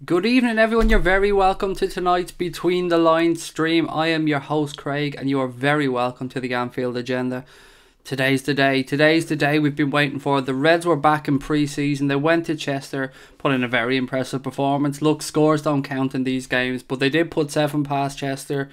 Good evening everyone, you're very welcome to tonight's Between the Lines stream. I am your host Craig and you are very welcome to the Anfield Agenda. Today's the day we've been waiting for. The Reds were back in pre-season, they went to Chester, put in a very impressive performance. Look, scores don't count in these games, but they did put 7 past Chester.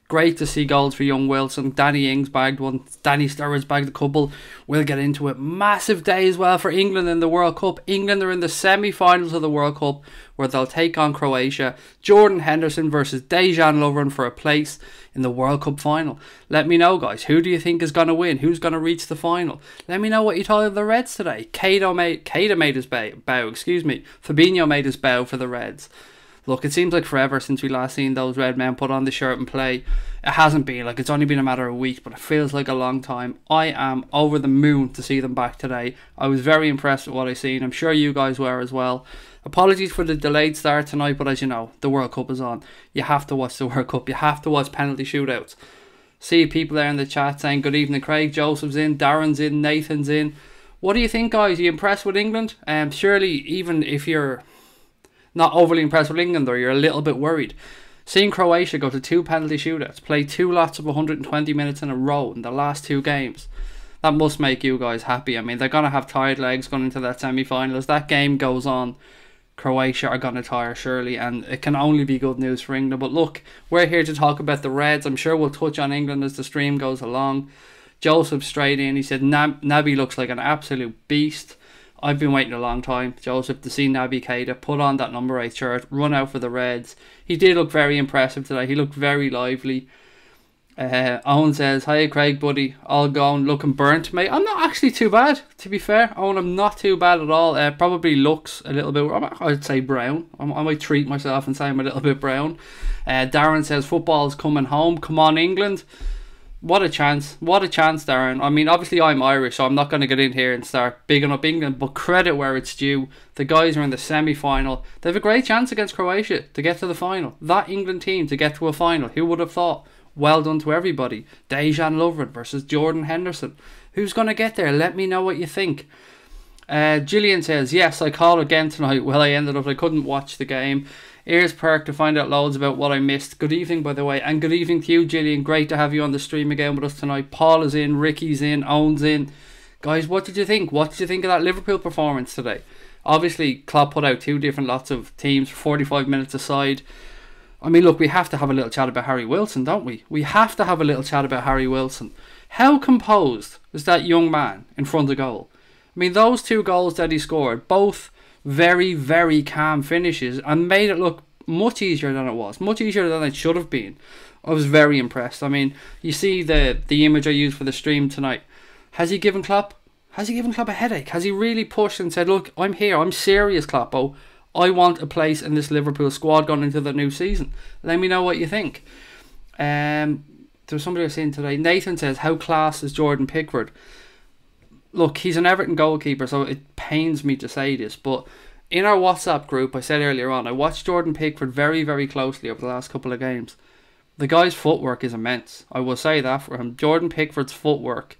Great to see goals for young Wilson. Danny Ings bagged one. Danny Sturridge bagged a couple. We'll get into it. Massive day as well for England in the World Cup. England are in the semi-finals of the World Cup where they'll take on Croatia. Jordan Henderson versus Dejan Lovren for a place in the World Cup final. Let me know, guys. Who do you think is going to win? Who's going to reach the final? Let me know what you thought of the Reds today. KEITA made his bow. Fabinho made his bow for the Reds. Look, it seems like forever since we last seen those red men put on the shirt and play. It hasn't been, like it's only been a matter of weeks, but it feels like a long time. I am over the moon to see them back today. I was very impressed with what I seen. I'm sure you guys were as well. Apologies for the delayed start tonight, but as you know, the World Cup is on. You have to watch the World Cup. You have to watch penalty shootouts. See people there in the chat saying, good evening Craig, Joseph's in, Darren's in, Nathan's in. What do you think, guys? Are you impressed with England? Surely, even if you're not overly impressed with England or you're a little bit worried, seeing Croatia go to 2 penalty shootouts, play 2 lots of 120 minutes in a row in the last 2 games, that must make you guys happy. I mean, they're going to have tired legs going into that semi-final. As that game goes on, Croatia are going to tire surely, and it can only be good news for England. But look, we're here to talk about the Reds. I'm sure we'll touch on England as the stream goes along. Joseph straight in, he said Naby looks like an absolute beast. I've been waiting a long time, Joseph, to see Naby Keita put on that number 8 shirt, run out for the Reds. He did look very impressive today. He looked very lively. Owen says, hi Craig, buddy. All gone, looking burnt, mate. I'm not actually too bad, to be fair. Owen, I'm not too bad at all. Probably looks a little bit, I'd say brown. I might treat myself and say I'm a little bit brown. Darren says, football's coming home. Come on, England. What a chance. What a chance, Darren. I mean, obviously I'm Irish, so I'm not going to get in here and start bigging up England, but credit where it's due. The guys are in the semi-final. They have a great chance against Croatia to get to the final. That England team to get to a final. Who would have thought? Well done to everybody. Dejan Lovren versus Jordan Henderson. Who's going to get there? Let me know what you think. Gillian says, yes, I called again tonight. Well, I couldn't watch the game. Ears perked to find out loads about what I missed. Good evening, by the way, and good evening to you, Gillian. Great to have you on the stream again with us tonight. Paul is in, Ricky's in, Owen's in. Guys, what did you think? What did you think of that Liverpool performance today? Obviously, Klopp put out 2 different lots of teams for 45 minutes aside. I mean, look, we have to have a little chat about Harry Wilson, don't we? We have to have a little chat about Harry Wilson. How composed is that young man in front of goal? I mean, those 2 goals that he scored, both very, very calm finishes, and made it look much easier than it was, much easier than it should have been. I was very impressed. I mean, you see the image I used for the stream tonight. Has he given Klopp a headache? Has he really pushed and said, look, I'm here, I'm serious, Kloppo. I want a place in this Liverpool squad going into the new season. Let me know what you think. There's somebody I was saying today. Nathan says, how class is Jordan Pickford? Look, he's an Everton goalkeeper, so it pains me to say this, but in our WhatsApp group, I said earlier on, I watched Jordan Pickford very, very closely over the last couple of games. The guy's footwork is immense. I will say that for him. Jordan Pickford's footwork.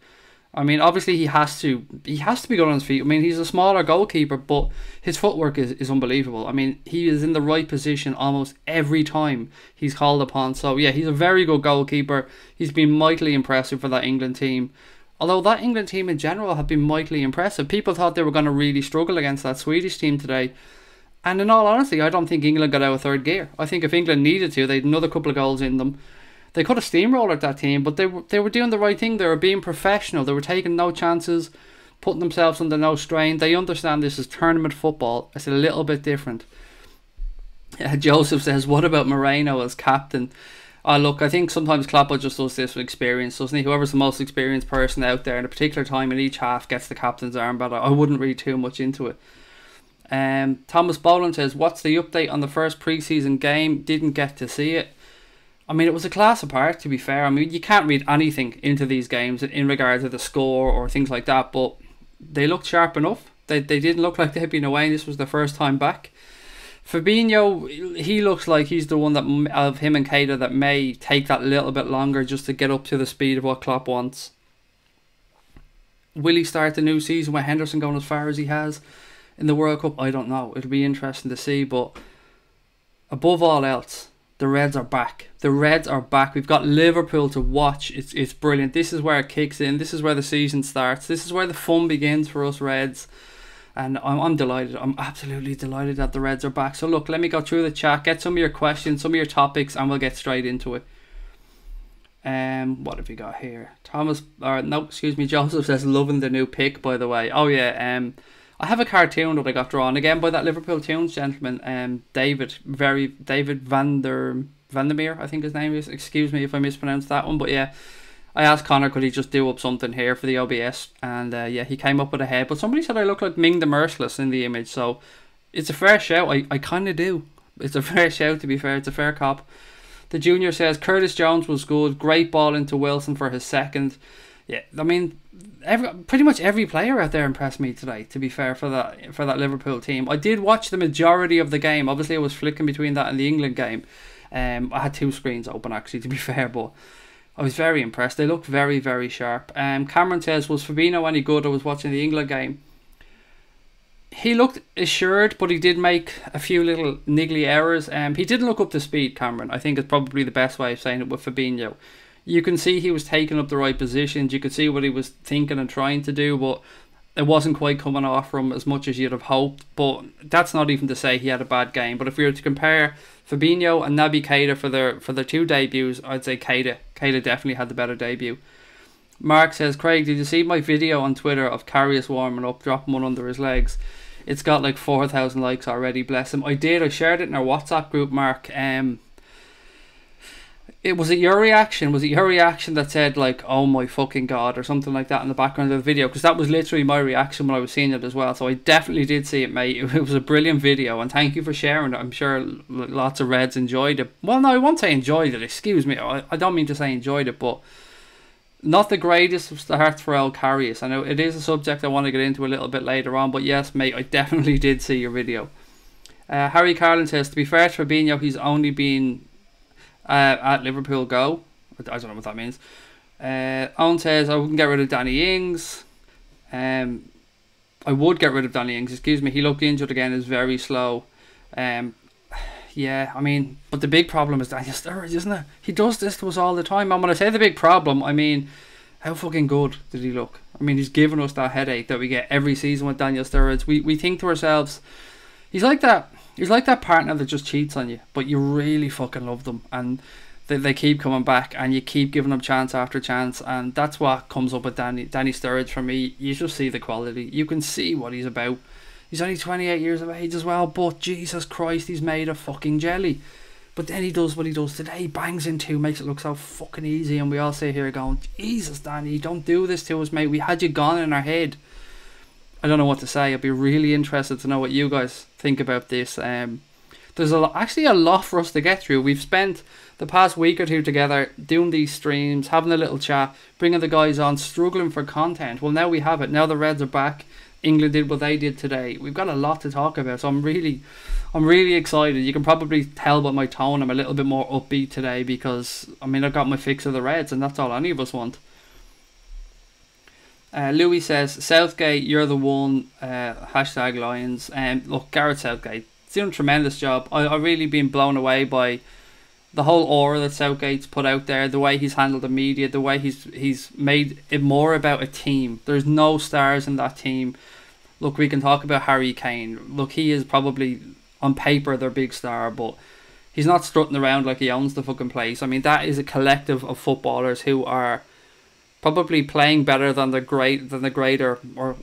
I mean, obviously he has to be good on his feet. I mean, he's a smaller goalkeeper, but his footwork is unbelievable. I mean, he is in the right position almost every time he's called upon. So yeah, he's a very good goalkeeper. He's been mightily impressive for that England team. Although that England team in general have been mightily impressive. People thought they were going to really struggle against that Swedish team today. And in all honesty, I don't think England got out of 3rd gear. I think if England needed to, they had another couple of goals in them. They could have steamrolled that team, but they were doing the right thing. They were being professional. They were taking no chances, putting themselves under no strain. They understand this is tournament football. It's a little bit different. Joseph says, what about Moreno as captain? Look, I think sometimes Klopp just does this with experience, doesn't he? Whoever's the most experienced person out there in a particular time in each half gets the captain's armband. I wouldn't read too much into it. Thomas Boland says, what's the update on the first pre-season game? Didn't get to see it. I mean, it was a class apart, to be fair. I mean, you can't read anything into these games in regards to the score or things like that, but they looked sharp enough. They didn't look like they'd been away, and this was the first time back. Fabinho, he looks like he's the one that of him and Keita that may take that little bit longer just to get up to the speed of what Klopp wants. Will he start the new season with Henderson going as far as he has in the World Cup? I don't know. It'll be interesting to see, but above all else, the Reds are back. The Reds are back. We've got Liverpool to watch. It's brilliant. This is where it kicks in. This is where the season starts. This is where the fun begins for us Reds. And I'm delighted. I'm absolutely delighted that the Reds are back. So look, let me go through the chat, get some of your questions, some of your topics, and we'll get straight into it. What have we got here? Joseph says loving the new pick, by the way. Oh yeah, I have a cartoon that I got drawn again by that Liverpool Tunes gentleman, David Vandermeer, I think his name is. Excuse me if I mispronounced that one, but yeah, I asked Connor could he just do up something here for the OBS, and yeah, he came up with a head. But somebody said I look like Ming the Merciless in the image, so it's a fair shout. I kind of do. It's a fair shout, to be fair. It's a fair cop. The junior says Curtis Jones was good. Great ball into Wilson for his second. Yeah, I mean, pretty much every player out there impressed me today, to be fair, for that Liverpool team. I did watch the majority of the game. Obviously, I was flicking between that and the England game. I had two screens open, actually, to be fair, but I was very impressed. They looked very, very sharp. Cameron says, was Fabinho any good? I was watching the England game. He looked assured, but he did make a few little niggly errors. He didn't look up to speed, Cameron. I think it's probably the best way of saying it with Fabinho. You can see he was taking up the right positions. You could see what he was thinking and trying to do, but it wasn't quite coming off from as much as you'd have hoped. But that's not even to say he had a bad game. But if we were to compare Fabinho and Naby Keita for their two debuts, I'd say Keita. Keita definitely had the better debut. Mark says, Craig, did you see my video on Twitter of Karius warming up, dropping one under his legs? It's got like 4,000 likes already, bless him. I did, I shared it in our WhatsApp group, Mark. Was it your reaction? Was it your reaction that said like, oh my fucking god, or something like that in the background of the video? Because that was literally my reaction when I was seeing it as well. So I definitely did see it, mate. It was a brilliant video, and thank you for sharing it. I'm sure lots of Reds enjoyed it. Well, no, I won't say enjoyed it, excuse me. I don't mean to say enjoyed it, but not the greatest of starts for El Karius. I know it is a subject I want to get into a little bit later on, but yes, mate, I definitely did see your video. Harry Carlin says, to be fair to Fabinho, he's only been at Liverpool go. I don't know what that means. Owen says, I wouldn't get rid of Danny Ings. I would get rid of Danny Ings, excuse me. He looked injured again, is very slow. Yeah, I mean, but the big problem is Daniel Sturridge, isn't it? He does this to us all the time. And when I say the big problem, I mean, how fucking good did he look? I mean, he's given us that headache that we get every season with Daniel Sturridge. We think to ourselves, he's like that partner that just cheats on you, but you really fucking love them, and they keep coming back, and you keep giving them chance after chance, and that's what comes up with Danny Sturridge for me. You just see the quality. You can see what he's about. He's only 28 years of age as well, but Jesus Christ, he's made of fucking jelly. But then he does what he does today. He bangs in two, makes it look so fucking easy, and we all sit here going, Jesus, Danny, don't do this to us, mate. We had you gone in our head. I don't know what to say. I'd be really interested to know what you guys think about this. There's actually a lot for us to get through. We've spent the past week or two together doing these streams, having a little chat, bringing the guys on, struggling for content. Well, now we have it. Now the Reds are back. England did what they did today. We've got a lot to talk about, so I'm really excited. You can probably tell by my tone I'm a little bit more upbeat today because, I mean, I've got my fix of the Reds, and that's all any of us want. Louis says, Southgate, you're the one. Hashtag Lions. Look, Gareth Southgate, he's doing a tremendous job. I've really been blown away by the whole aura that Southgate's put out there, the way he's handled the media, the way he's made it more about a team. There's no stars in that team. Look, we can talk about Harry Kane. Look, he is probably, on paper, their big star, but he's not strutting around like he owns the fucking place. I mean, that is a collective of footballers who are probably playing better than the greater, or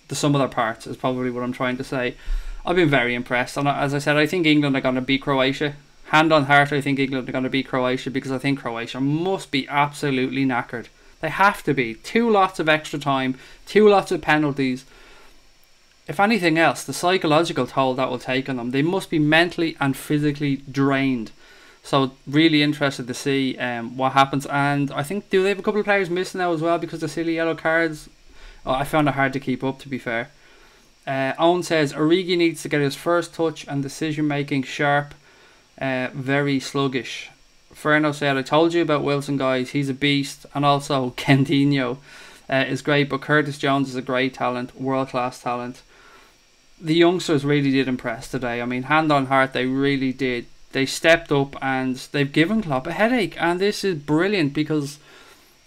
the sum of their parts is probably what I'm trying to say. I've been very impressed, and as I said, I think England are going to beat Croatia. Hand on heart, I think England are going to beat Croatia, because I think Croatia must be absolutely knackered. They have to be. 2 lots of extra time, 2 lots of penalties. If anything else, the psychological toll that will take on them, they must be mentally and physically drained. So really interested to see what happens. And I think, do they have a couple of players missing now as well because of silly yellow cards? Oh, I found it hard to keep up, to be fair. Owen says, Origi needs to get his first touch and decision making sharp. Very sluggish. Ferno said, I told you about Wilson, guys. He's a beast. And also Kendinho is great, but Curtis Jones is a great talent, world class talent. the youngsters really did impress today. I mean, hand on heart, they really did. They stepped up and they've given Klopp a headache. And this is brilliant because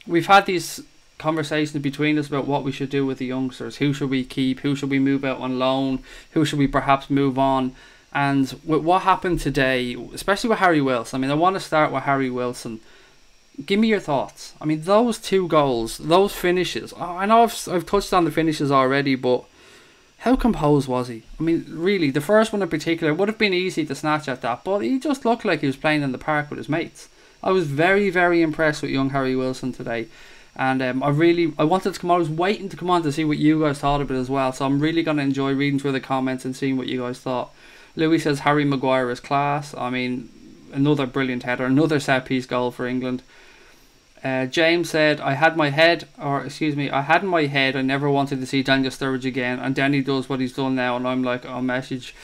we've had these conversations between us about what we should do with the youngsters. Who should we keep? Who should we move out on loan? Who should we perhaps move on? And with what happened today, especially with Harry Wilson, I mean, I want to start with Harry Wilson. Give me your thoughts. I mean, those 2 goals, those finishes. I know I've touched on the finishes already, but how composed was he? I mean, really, the first one in particular would have been easy to snatch at that, but he just looked like he was playing in the park with his mates. I was very, very impressed with young Harry Wilson today. And I wanted to come on. I was waiting to come on to see what you guys thought of it as well. So I'm really going to enjoy reading through the comments and seeing what you guys thought. Louis says Harry Maguire is class. I mean, another brilliant header, another set piece goal for England. James said, I had in my head I never wanted to see Daniel Sturridge again, and Danny does what he's done now, and I'm like, oh, message.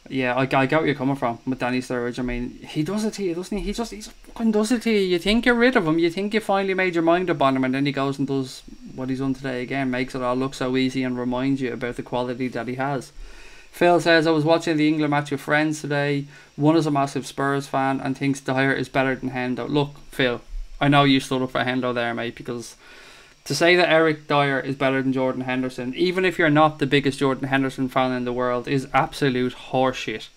Yeah, I get where you're coming from with Danny Sturridge. I mean, he does it to you, doesn't he? He just fucking does it to you. You think you're rid of him, you think you finally made your mind up on him, and then he goes and does what he's done today again, makes it all look so easy and reminds you about the quality that he has. Phil says, I was watching the England match with friends today. One is a massive Spurs fan and thinks Dyer is better than Hendo. Look, Phil, I know you stood up for Hendo there, mate, because to say that Eric Dyer is better than Jordan Henderson, even if you're not the biggest Jordan Henderson fan in the world, is absolute horseshit.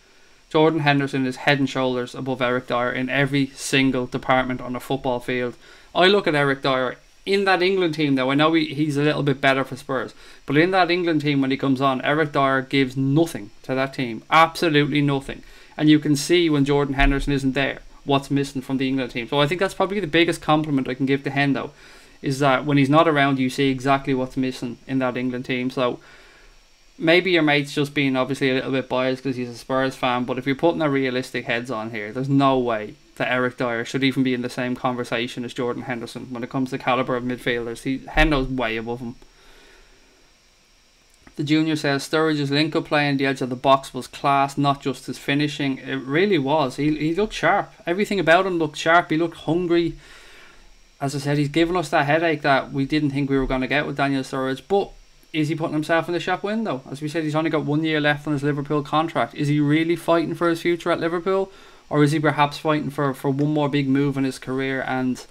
Jordan Henderson is head and shoulders above Eric Dyer in every single department on a football field. I look at Eric Dyer in that England team, though. I know he's a little bit better for Spurs, but in that England team when he comes on, Eric Dyer gives nothing to that team. Absolutely nothing. And you can see when Jordan Henderson isn't there what's missing from the England team. So I think that's probably the biggest compliment I can give to Hendo, is that when he's not around, you see exactly what's missing in that England team. So maybe your mate's just being obviously a little bit biased because he's a Spurs fan, but if you're putting a realistic heads on here, there's no way that Eric Dyer should even be in the same conversation as Jordan Henderson when it comes to calibre of midfielders. Hendo's way above him. The junior says Sturridge's link-up play on the edge of the box was class, not just his finishing. It really was. He looked sharp. Everything about him looked sharp. He looked hungry. As I said, he's given us that headache that we didn't think we were going to get with Daniel Sturridge. But is he putting himself in the shop window? As we said, he's only got 1 year left on his Liverpool contract. Is he really fighting for his future at Liverpool? Or is he perhaps fighting for one more big move in his career and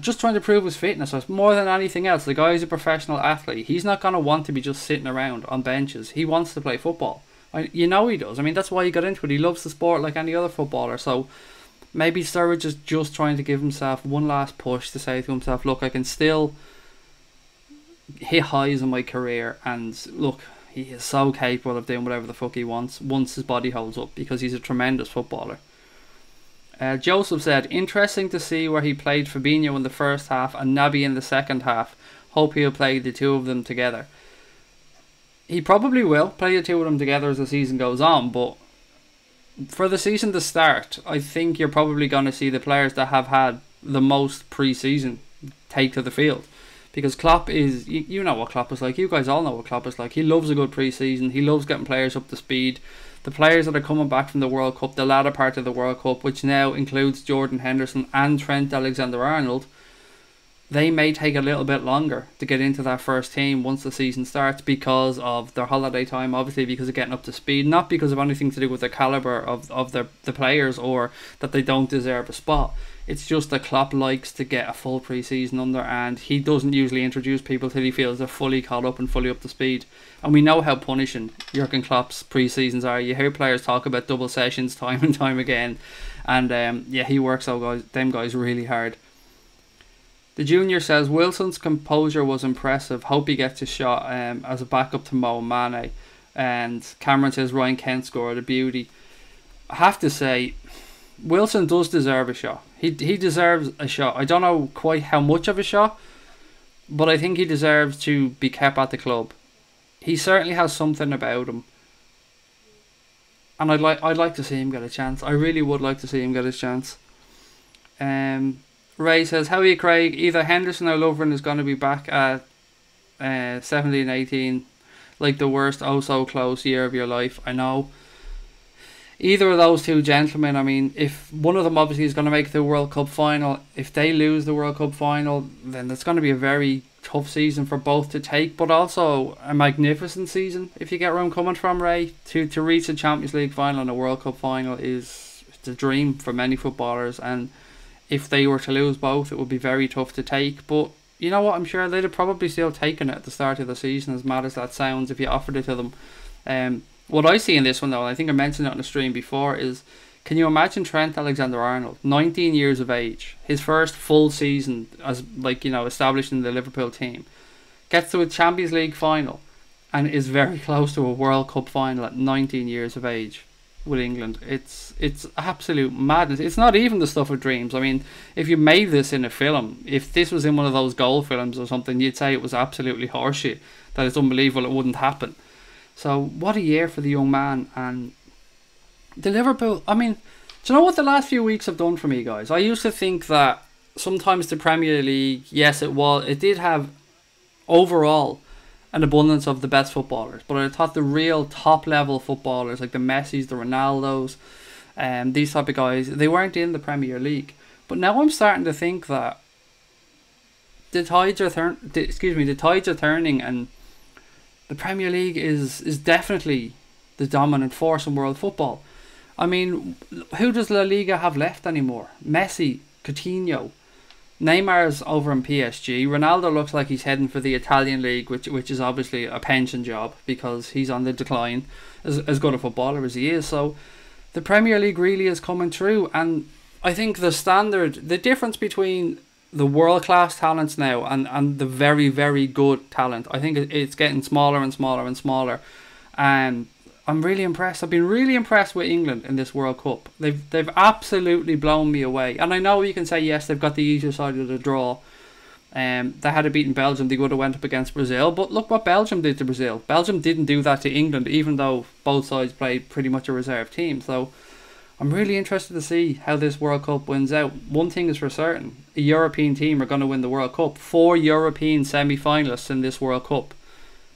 just trying to prove his fitness? So more than anything else, the guy is a professional athlete. He's not going to want to be just sitting around on benches. He wants to play football. You know he does. I mean, that's why he got into it. He loves the sport like any other footballer. So maybe Sturridge is just trying to give himself one last push to say to himself, look, I can still hit highs in my career, and look, he is so capable of doing whatever the fuck he wants once his body holds up, because he's a tremendous footballer. Joseph said, interesting to see where he played Fabinho in the first half and Naby in the second half. Hope he'll play the two of them together. He probably will play the two of them together as the season goes on, but for the season to start, I think you're probably going to see the players that have had the most pre-season take to the field. Because Klopp is, you know what Klopp is like, you guys all know what Klopp is like. He loves a good pre-season, he loves getting players up to speed. The players that are coming back from the World Cup, the latter part of the World Cup, which now includes Jordan Henderson and Trent Alexander-Arnold, they may take a little bit longer to get into that first team once the season starts because of their holiday time, obviously because of getting up to speed, not because of anything to do with the calibre of the players or that they don't deserve a spot. It's just that Klopp likes to get a full pre-season under, and he doesn't usually introduce people till he feels they're fully caught up and fully up to speed. And we know how punishing Jurgen Klopp's pre-seasons are. You hear players talk about double sessions time and time again, and yeah, he works them guys really hard. The junior says Wilson's composure was impressive. Hope he gets a shot as a backup to Mo Mane. And Cameron says Ryan Kent scored a beauty. I have to say, Wilson does deserve a shot. He deserves a shot. I don't know quite how much of a shot, but I think he deserves to be kept at the club. He certainly has something about him, and I'd like to see him get a chance. I really would like to see him get his chance. Ray says, how are you, Craig? Either Henderson or Lovren is going to be back at 17-18, like the worst oh so close year of your life. I know. either of those two gentlemen, I mean, if one of them obviously is going to make the World Cup final, if they lose the World Cup final, then it's going to be a very tough season for both to take, but also a magnificent season, if you get where I'm coming from, Ray. To reach a Champions League final and a World Cup final is the dream for many footballers, and if they were to lose both, it would be very tough to take. But you know what, I'm sure they'd have probably still taken it at the start of the season, as mad as that sounds, if you offered it to them. What I see in this one, though, and I think I mentioned it on the stream before, is can you imagine Trent Alexander-Arnold, 19 years of age, his first full season as, like, you know, established in the Liverpool team, gets to a Champions League final and is very close to a World Cup final at 19 years of age with England. It's absolute madness. It's not even the stuff of dreams. I mean, if you made this in a film, if this was in one of those goal films or something, you'd say it was absolutely horseshit, that it's unbelievable it wouldn't happen. So what a year for the young man. And the Liverpool, I mean, do you know what the last few weeks have done for me, guys? I used to think that sometimes the Premier League, yes, it did have overall an abundance of the best footballers, but I thought the real top level footballers, like the Messis, the Ronaldos, these type of guys, they weren't in the Premier League. But now I'm starting to think that the tides are turning, and the Premier League is definitely the dominant force in world football. I mean, who does La Liga have left anymore? Messi, Coutinho, Neymar's over in PSG. Ronaldo looks like he's heading for the Italian league, which is obviously a pension job because he's on the decline, as good a footballer as he is. So the Premier League really is coming through, and I think the difference between the world-class talents now and the very, very good talent, I think it's getting smaller and smaller and smaller. And I'm really impressed. I've been really impressed with England in this World Cup. They've absolutely blown me away. And I know you can say, yes, they've got the easier side of the draw. They had to beaten Belgium, they would have went up against Brazil. But look what Belgium did to Brazil. Belgium didn't do that to England, even though both sides played pretty much a reserve team. So I'm really interested to see how this World Cup wins out. One thing is for certain, a European team are going to win the World Cup. 4 European semi-finalists in this World Cup.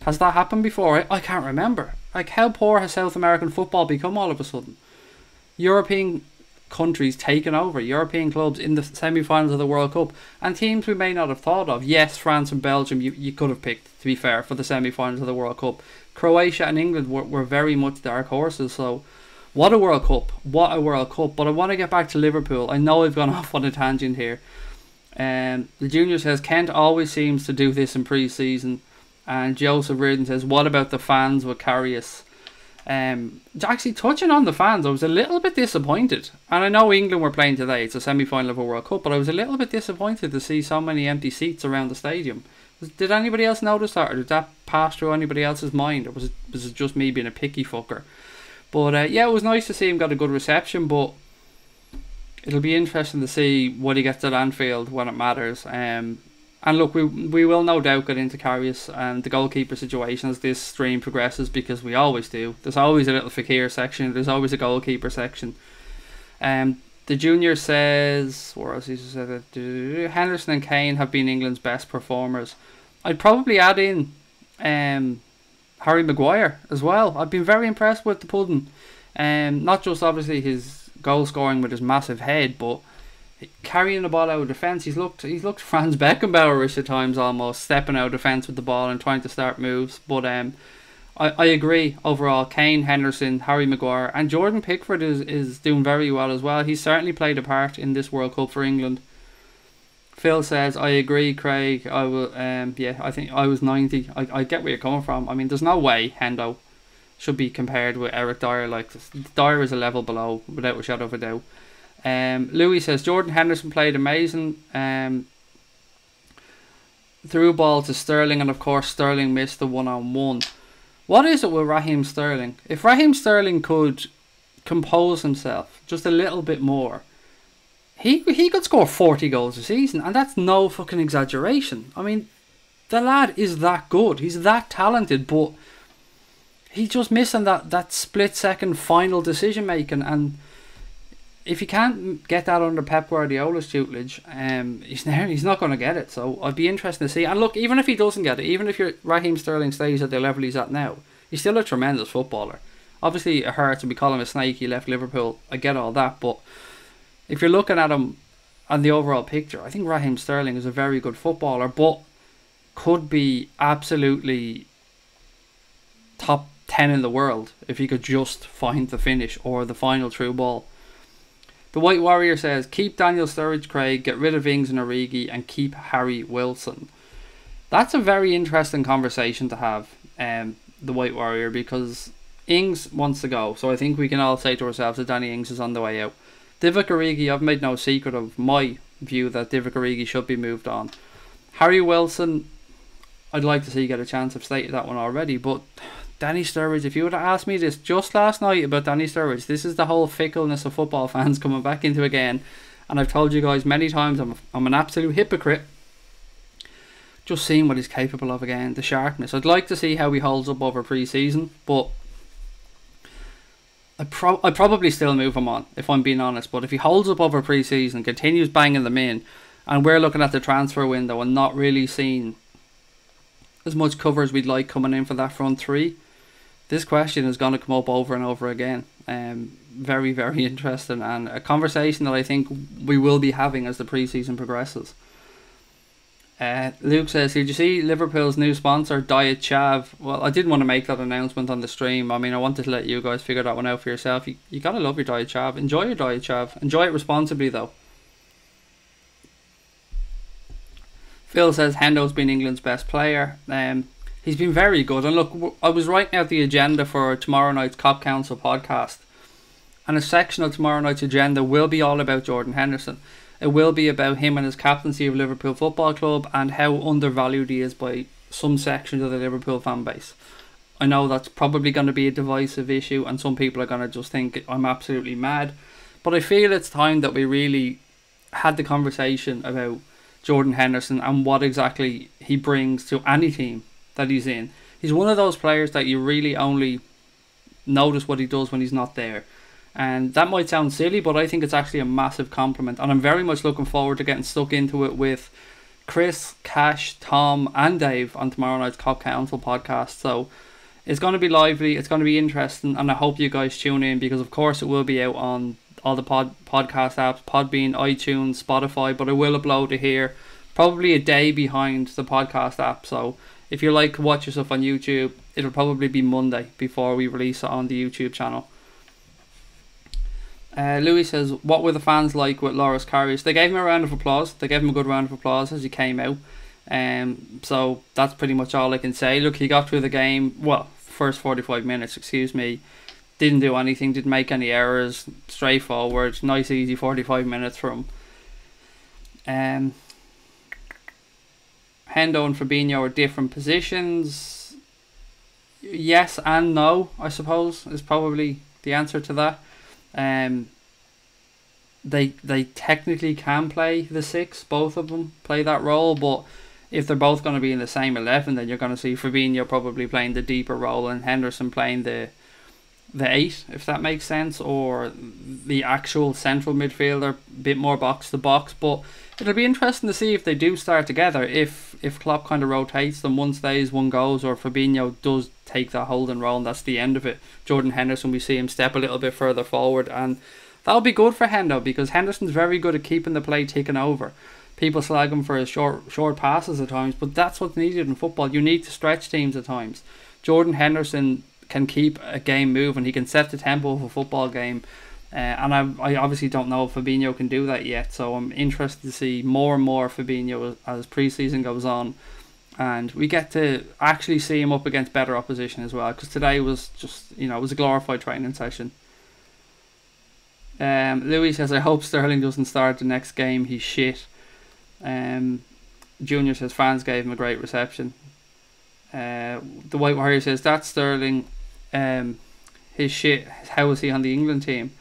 Has that happened before? I can't remember. Like, how poor has South American football become all of a sudden? European countries taken over, European clubs in the semi-finals of the World Cup, and teams we may not have thought of. Yes, France and Belgium you could have picked, to be fair, for the semi-finals of the World Cup. Croatia and England were very much dark horses, so what a World Cup. What a World Cup. But I want to get back to Liverpool. I know I've gone off on a tangent here. The Junior says, Kent always seems to do this in pre-season. And Joseph Reardon says, what about the fans with Karius? Actually, touching on the fans, I was a little bit disappointed. And I know England were playing today. It's a semi-final of a World Cup. But I was a little bit disappointed to see so many empty seats around the stadium. Did anybody else notice that? Or did that pass through anybody else's mind? Or was it just me being a picky fucker? But yeah, it was nice to see him got a good reception. But it'll be interesting to see what he gets at Anfield when it matters. And look, we will no doubt get into Karius and the goalkeeper situation as this stream progresses, because we always do. There's always a little Fekir section. There's always a goalkeeper section. The Junior says, where else he said it? Henderson and Kane have been England's best performers. I'd probably add in Harry Maguire as well. I've been very impressed with the pudding. Not just obviously his goal scoring with his massive head, but carrying the ball out of defence. He's looked Franz Beckenbauerish at times, almost stepping out of defence with the ball and trying to start moves. But I agree overall. Kane, Henderson, Harry Maguire, and Jordan Pickford is doing very well as well. He's certainly played a part in this World Cup for England. Phil says, I agree, Craig. I will. Yeah, I think I was 90. I get where you're coming from. I mean, there's no way Hendo should be compared with Eric Dyer. Like, Dyer is a level below, without a shadow of a doubt. Louis says, Jordan Henderson played amazing. Threw a ball to Sterling, and of course Sterling missed the one-on-one. What is it with Raheem Sterling? If Raheem Sterling could compose himself just a little bit more, he could score 40 goals a season, and that's no fucking exaggeration. I mean, the lad is that good. He's that talented, but he's just missing that split-second final decision-making, and if he can't get that under Pep Guardiola's tutelage, he's not going to get it. So I'd be interested to see. And look, even if he doesn't get it, even if Raheem Sterling stays at the level he's at now, he's still a tremendous footballer. Obviously, it hurts and we call him a snake. He left Liverpool. I get all that, but if you're looking at him and the overall picture, I think Raheem Sterling is a very good footballer, but could be absolutely top 10 in the world if he could just find the finish or the final through ball. The White Warrior says, keep Daniel Sturridge, Craig, get rid of Ings and Origi, and keep Harry Wilson. That's a very interesting conversation to have, the White Warrior, because Ings wants to go, so I think we can all say to ourselves that Danny Ings is on the way out. Divock Origi, I've made no secret of my view that Divock Origi should be moved on. Harry Wilson, I'd like to see get a chance. I've stated that one already, but Danny Sturridge, if you would have asked me this just last night about Danny Sturridge, this is the whole fickleness of football fans coming back into again, and I've told you guys many times I'm an absolute hypocrite. Just seeing what he's capable of again, the sharpness. I'd like to see how he holds up over pre-season, but I'd probably still move him on, if I'm being honest. But if he holds up over pre-season, continues banging them in, and we're looking at the transfer window and not really seeing as much cover as we'd like coming in for that front three, this question is going to come up over and over again. Very, very interesting, and a conversation that I think we will be having as the pre-season progresses. Luke says, did you see Liverpool's new sponsor, Diet Chav? Well, I didn't want to make that announcement on the stream. I mean, I wanted to let you guys figure that one out for yourself. You gotta love your Diet Chav. Enjoy your Diet Chav. Enjoy it responsibly, though. Phil says Hendo's been England's best player. He's been very good. And look, I was writing out the agenda for tomorrow night's Cop Council podcast, and a section of tomorrow night's agenda will be all about Jordan Henderson. It will be about him and his captaincy of Liverpool Football Club and how undervalued he is by some sections of the Liverpool fan base. I know that's probably going to be a divisive issue, and some people are going to just think I'm absolutely mad, but I feel it's time that we really had the conversation about Jordan Henderson and what exactly he brings to any team that he's in. He's one of those players that you really only notice what he does when he's not there. And that might sound silly, but I think it's actually a massive compliment. And I'm very much looking forward to getting stuck into it with Chris, Cash, Tom and Dave on tomorrow night's Cop Council podcast. So it's going to be lively, it's going to be interesting, and I hope you guys tune in, because of course it will be out on all the podcast apps, Podbean, iTunes, Spotify, but I will upload it here probably a day behind the podcast app. So if you like to watch yourself on YouTube, it'll probably be Monday before we release it on the YouTube channel. Louis says, what were the fans like with Loris Karius? They gave him a round of applause. They gave him a good round of applause as he came out. So that's pretty much all I can say. Look, he got through the game, well, first 45 minutes, excuse me. Didn't do anything, didn't make any errors. Straightforward, nice easy 45 minutes from him. Hendo and Fabinho are different positions. Yes and no, I suppose, is probably the answer to that. They technically can play the 6, both of them play that role, but if they're both going to be in the same 11, then you're going to see Fabinho probably playing the deeper role and Henderson playing the 8, if that makes sense, or the actual central midfielder, a bit more box to box. But it'll be interesting to see if they do start together, if Klopp kind of rotates them, one stays, one goes, or Fabinho does take that holding role and that's the end of it. Jordan Henderson, we see him step a little bit further forward, and that'll be good for Hendo, because Henderson's very good at keeping the play ticking over. People slag him for his short passes at times, but that's what's needed in football. You need to stretch teams at times. Jordan Henderson can keep a game moving. He can set the tempo of a football game, and I obviously don't know if Fabinho can do that yet, so I'm interested to see more and more Fabinho as pre-season goes on, and we get to actually see him up against better opposition as well, because today was just, it was a glorified training session. Louis says, I hope Sterling doesn't start the next game, he's shit. Junior says, fans gave him a great reception. The White Warrior says, that's Sterling, his shit, how is he on the England team?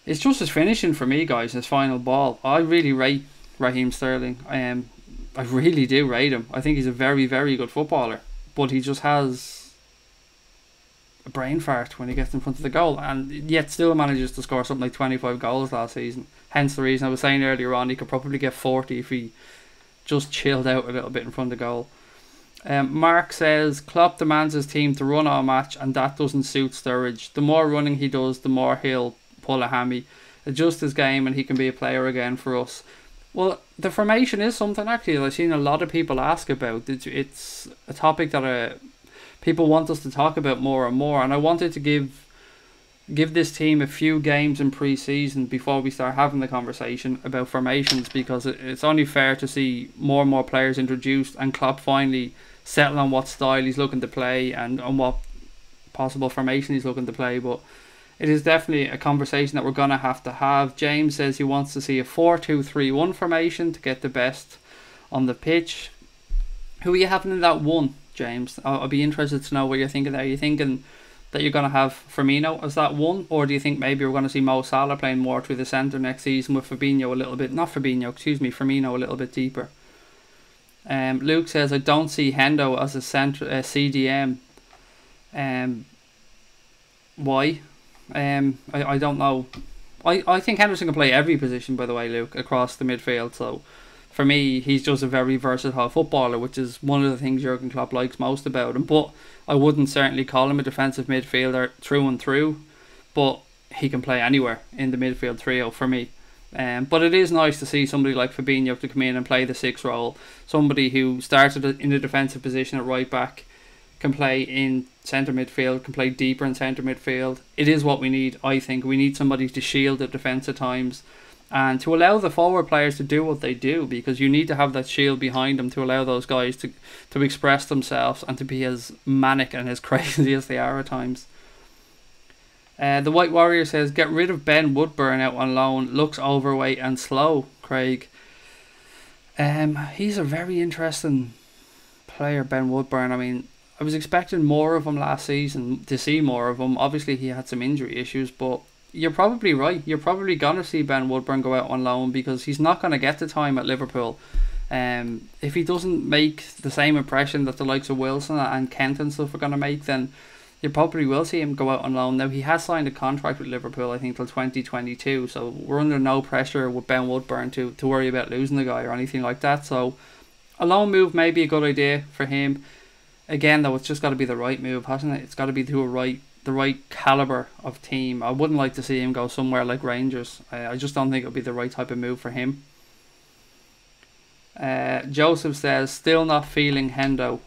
It's just his finishing for me, guys, his final ball. I really rate Raheem Sterling. I really do rate him. I think he's a very, very good footballer, but he just has a brain fart when he gets in front of the goal, and yet still manages to score something like 25 goals last season. Hence the reason I was saying earlier on, he could probably get 40 if he just chilled out a little bit in front of the goal. Mark says Klopp demands his team to run all match, and that doesn't suit Sturridge. The more running he does, the more he'll pull a hammy. Adjust his game, and he can be a player again for us. Well, the formation is something actually that I've seen a lot of people ask about. It's a topic that people want us to talk about more and more, and I wanted to give this team a few games in pre-season before we start having the conversation about formations, because it's only fair to see more and more players introduced and Klopp finally settle on what style he's looking to play and on what possible formation he's looking to play. But it is definitely a conversation that we're going to have. James says he wants to see a 4-2-3-1 formation to get the best on the pitch. Who are you having in that one, James? I'll be interested to know what you're thinking there. Are you thinking that you're going to have Firmino as that one, or do you think maybe we're going to see Mo Salah playing more through the centre next season with Firmino a little bit deeper? Luke says I don't see Hendo as a centre CDM. Why? I don't know. I think Henderson can play every position, by the way, Luke, across the midfield. So for me, he's just a very versatile footballer, which is one of the things Jurgen Klopp likes most about him. But I wouldn't certainly call him a defensive midfielder through and through, but he can play anywhere in the midfield trio for me. But it is nice to see somebody like Fabinho to come in and play the 6 role. Somebody who started in a defensive position at right back, can play in centre midfield, can play deeper in centre midfield. It is what we need, I think. We need somebody to shield the defence at times and to allow the forward players to do what they do, because you need to have that shield behind them to allow those guys to express themselves and to be as manic and as crazy as they are at times. The White Warrior says, get rid of Ben Woodburn out on loan. Looks overweight and slow, Craig. He's a very interesting player, Ben Woodburn. I mean, I was expecting more of him last season, to see more of him. Obviously, he had some injury issues, but you're probably right. You're probably going to see Ben Woodburn go out on loan because he's not going to get the time at Liverpool. If he doesn't make the same impression that the likes of Wilson and Kent and stuff are going to make, then you probably will see him go out on loan. Now, he has signed a contract with Liverpool, I think, till 2022, so we're under no pressure with Ben Woodburn to worry about losing the guy or anything like that. So a loan move may be a good idea for him. Again, though, it's just got to be the right move, hasn't it? It's got to be to the right calibre of team. I wouldn't like to see him go somewhere like Rangers. I just don't think it would be the right type of move for him. Joseph says, still not feeling Hendo.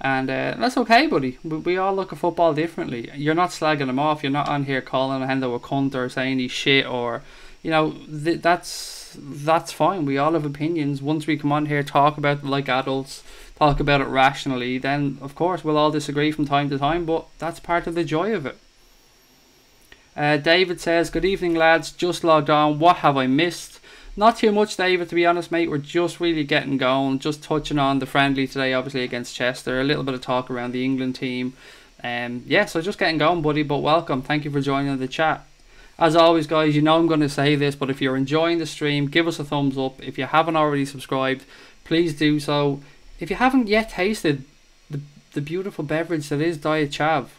And that's okay, buddy. We all look at football differently. You're not slagging him off. You're not on here calling Hendo a cunt or saying he's shit, or, you know, that's fine. We all have opinions. Once we come on here, talk about it like adults, talk about it rationally, then of course we'll all disagree from time to time, but that's part of the joy of it. David says, good evening lads, just logged on, what have I missed? Not too much, David, to be honest, mate. We're just really getting going, just touching on the friendly today, obviously against Chester, a little bit of talk around the England team. Yeah, so just getting going, buddy, but welcome. Thank you for joining the chat. As always, guys, you know I'm going to say this, but if you're enjoying the stream, give us a thumbs up. If you haven't already subscribed, please do so. If you haven't yet tasted the beautiful beverage that is Diet Chav,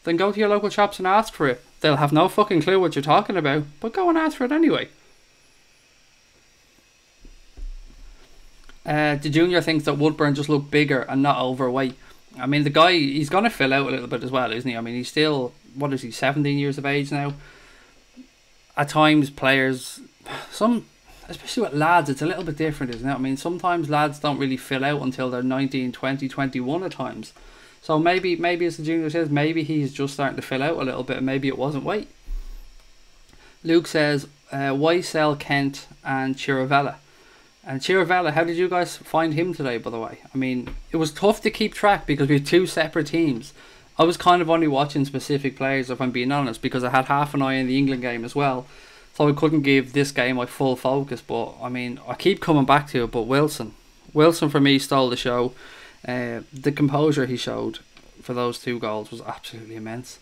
then go to your local shops and ask for it. They'll have no fucking clue what you're talking about, but go and ask for it anyway. The Junior thinks that Woodburn just looked bigger and not overweight. I mean, the guy, he's going to fill out a little bit as well, isn't he? I mean, he's still, what is he, 17 years of age now? At times, players, especially with lads, it's a little bit different, isn't it? I mean, sometimes lads don't really fill out until they're 19, 20, 21 at times. So maybe as the Junior says, maybe he's just starting to fill out a little bit, and maybe it wasn't weight. Luke says, why sell Kent and Chiravella? And Chiravella, how did you guys find him today, by the way? I mean, it was tough to keep track because we had two separate teams. I was kind of only watching specific players, if I'm being honest, because I had half an eye on the England game as well. So I couldn't give this game my full focus. But, I mean, I keep coming back to it. But Wilson for me stole the show. The composure he showed for those 2 goals was absolutely immense.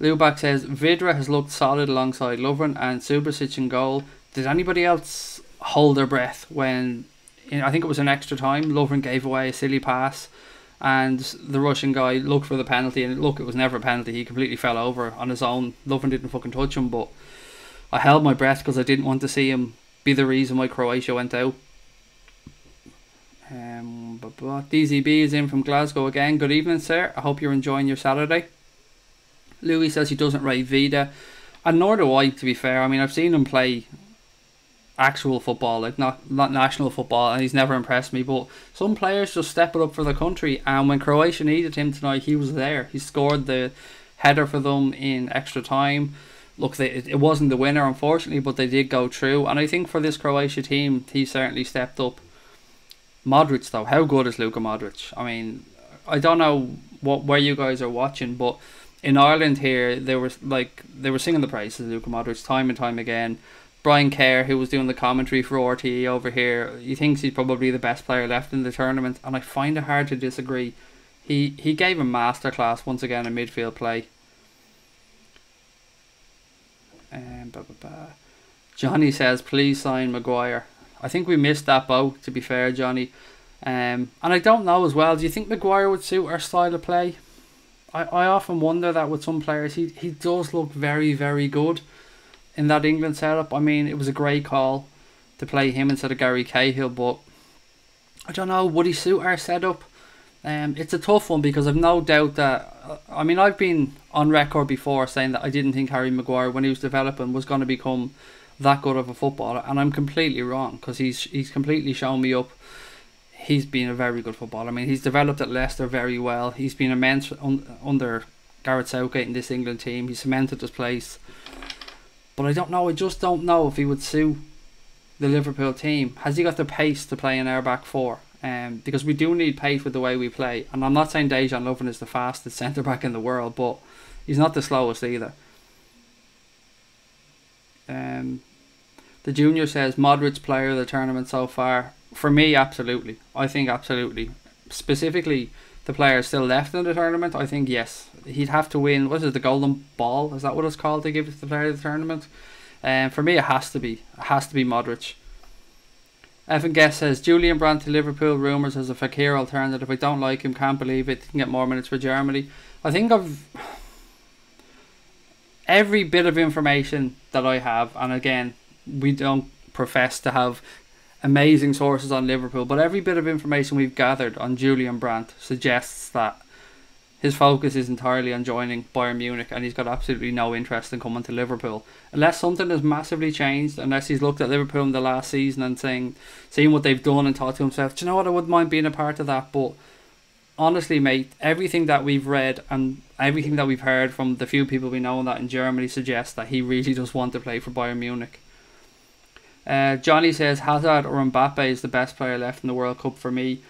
Lubac says, Vidra has looked solid alongside Lovren and Subasic in goal. Did anybody else hold their breath when, I think it was an extra time, Lovren gave away a silly pass and the Russian guy looked for the penalty, and look, it was never a penalty. He completely fell over on his own. Lovren didn't fucking touch him, but I held my breath because I didn't want to see him be the reason why Croatia went out. DZB is in from Glasgow again. Good evening, sir. I hope you're enjoying your Saturday. Louis says he doesn't rate Vida. And nor do I, to be fair. I mean, I've seen him play actual football, like not national football, and he's never impressed me. But some players just step it up for the country, and when Croatia needed him tonight, he was there. He scored the header for them in extra time. Look, it wasn't the winner, unfortunately, but they did go through. And I think for this Croatia team, he certainly stepped up. Modric, though, how good is Luka Modric? I mean, I don't know where you guys are watching, but in Ireland here, they were singing the praises of Luka Modric time and time again. Brian Kerr, who was doing the commentary for RTE over here, he thinks he's probably the best player left in the tournament, and I find it hard to disagree. He gave a masterclass once again in midfield play. Johnny says, please sign Maguire. I think we missed that boat, to be fair, Johnny. And I don't know as well, do you think Maguire would suit our style of play? I often wonder that with some players. He does look very, very good in that England setup. I mean, it was a great call to play him instead of Gary Cahill, but I don't know, would he suit our setup? It's a tough one, because I've no doubt that, I mean, I've been on record before saying that I didn't think Harry Maguire, when he was developing, was going to become that good of a footballer, and I'm completely wrong, because he's completely shown me up. He's been a very good footballer. I mean, he's developed at Leicester very well. He's been immense under Gareth Southgate in this England team. He's cemented his place. But I don't know, I just don't know if he would suit the Liverpool team. Has he got the pace to play in our back four? Because we do need pace with the way we play. And I'm not saying Dejan Lovren is the fastest centre-back in the world, but he's not the slowest either. The junior says, Modric player of the tournament so far. For me, absolutely. I think absolutely. Specifically, the players still left in the tournament, I think yes. He'd have to win, what is it, the Golden Ball? Is that what it's called to give it to the player of the tournament? For me, it has to be. It has to be Modric. Evan Guest says, Julian Brandt to Liverpool, rumours as a Fekir alternative. I don't like him, can't believe it. He can get more minutes for Germany. I think of every bit of information that I have, and again, we don't profess to have amazing sources on Liverpool, but every bit of information we've gathered on Julian Brandt suggests that his focus is entirely on joining Bayern Munich, and he's got absolutely no interest in coming to Liverpool. Unless something has massively changed, unless he's looked at Liverpool in the last season and seeing what they've done and thought to himself, do you know what, I wouldn't mind being a part of that. But honestly, mate, everything that we've read and everything that we've heard from the few people we know that in Germany suggests that he really does want to play for Bayern Munich. Johnny says Hazard or Mbappe is the best player left in the World Cup for me.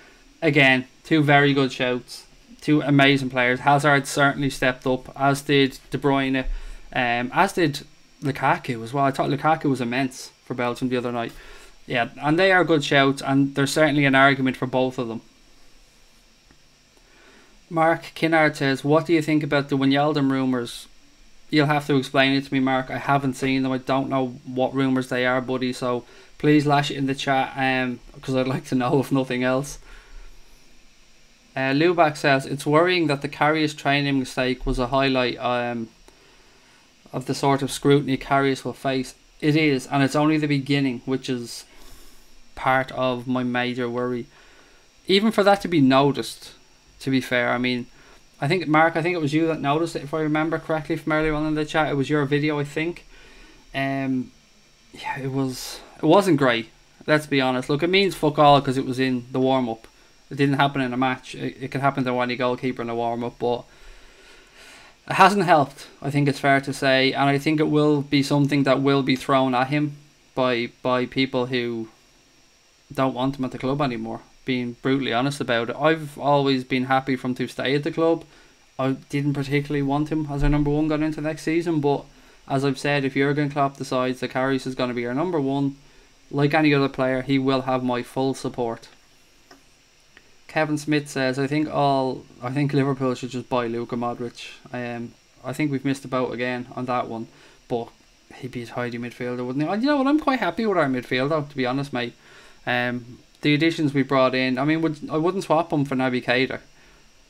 Again, two very good shouts. Two amazing players. Hazard certainly stepped up, as did De Bruyne, as did Lukaku as well. I thought Lukaku was immense for Belgium the other night. Yeah, and they are good shouts, and there's certainly an argument for both of them. Mark Kinnard says, what do you think about the Wijnaldum rumours? You'll have to explain it to me, Mark. I haven't seen them. I don't know what rumours they are, buddy. So please lash it in the chat, because I'd like to know, if nothing else. Lubac says, it's worrying that the Karius training mistake was a highlight of the sort of scrutiny Karius will face. It is, and it's only the beginning, which is part of my major worry. Even for that to be noticed, to be fair, I mean, I think, Mark, it was you that noticed it, if I remember correctly from earlier on in the chat. It was your video, I think. Yeah, it wasn't great, let's be honest. Look, it means fuck all because it was in the warm-up. It didn't happen in a match. It could happen to any goalkeeper in a warm-up, but it hasn't helped, I think it's fair to say. And I think it will be something that will be thrown at him by people who don't want him at the club anymore, being brutally honest about it. I've always been happy for him to stay at the club. I didn't particularly want him as our number one going into next season, but as I've said, if Jurgen Klopp decides that Karius is going to be our number one, like any other player, he will have my full support. Kevin Smith says, I think Liverpool should just buy Luka Modric. I think we've missed the boat again on that one, but he'd be a tidy midfielder, wouldn't he? And you know what, I'm quite happy with our midfield, though, to be honest, mate. The additions we brought in, I mean, I wouldn't swap him for Naby Keita.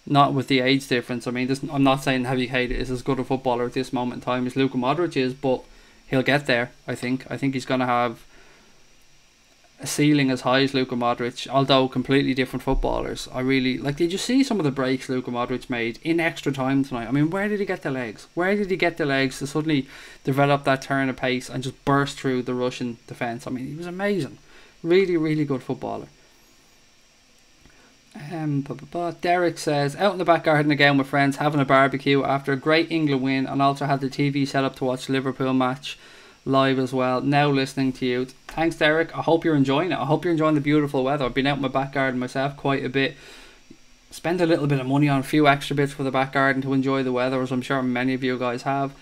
Not with the age difference. I mean, I'm not saying Naby Keita is as good a footballer at this moment in time as Luka Modric is, but he'll get there, I think. I think he's going to have a ceiling as high as Luka Modric, although completely different footballers. I really like. Did you see some of the breaks Luka Modric made in extra time tonight? I mean, where did he get the legs? Where did he get the legs to suddenly develop that turn of pace and just burst through the Russian defence? I mean, he was amazing. Really, really good footballer. Derek says, out in the back garden again with friends, having a barbecue after a great England win, and also had the TV set up to watch Liverpool match live as well. Now listening to you. Thanks, Derek. I hope you're enjoying it. I hope you're enjoying the beautiful weather. I've been out in my back garden myself quite a bit. Spend a little bit of money on a few extra bits for the back garden to enjoy the weather, as I'm sure many of you guys have.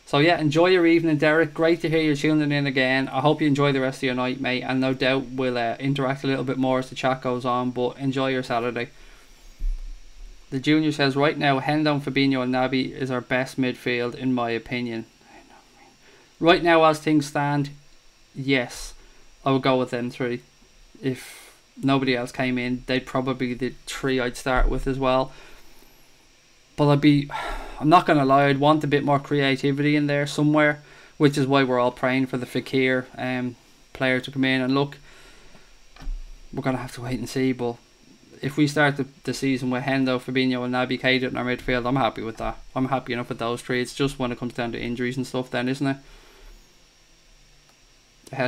So yeah, enjoy your evening, Derek. Great to hear you tuning in again. I hope you enjoy the rest of your night, mate, and no doubt we'll interact a little bit more as the chat goes on, but enjoy your Saturday. The Junior says, right now, Hendo, Fabinho and Naby is our best midfield, in my opinion. Right now, as things stand, yes, I would go with them three. If nobody else came in, they'd probably be the three I'd start with as well. But I'm not going to lie, I'd want a bit more creativity in there somewhere, which is why we're all praying for the Fekir player to come in. And look, we're going to have to wait and see, but if we start the season with Hendo, Fabinho and Naby Keita in our midfield, I'm happy with that. I'm happy enough with those three. It's just when it comes down to injuries and stuff then, isn't it?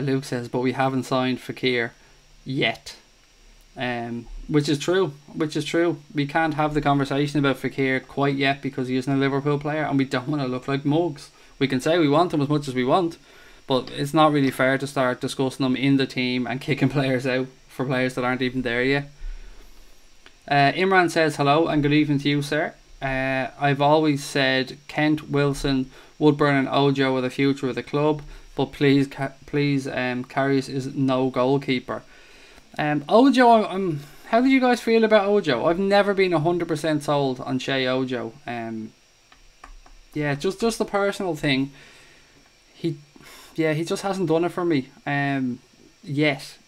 Luke says, but we haven't signed Fekir yet. Which is true. We can't have the conversation about Fekir quite yet because he isn't a Liverpool player, and we don't want to look like mugs. We can say we want him as much as we want, but it's not really fair to start discussing them in the team and kicking players out for players that aren't even there yet. Imran says, hello and good evening to you, sir. I've always said Kent, Wilson, Woodburn and Ojo are the future of the club, but please Karius is no goalkeeper. Ojo, how did you guys feel about Ojo? I've never been 100% sold on Shea Ojo. Yeah, just the personal thing. He just hasn't done it for me. Yes,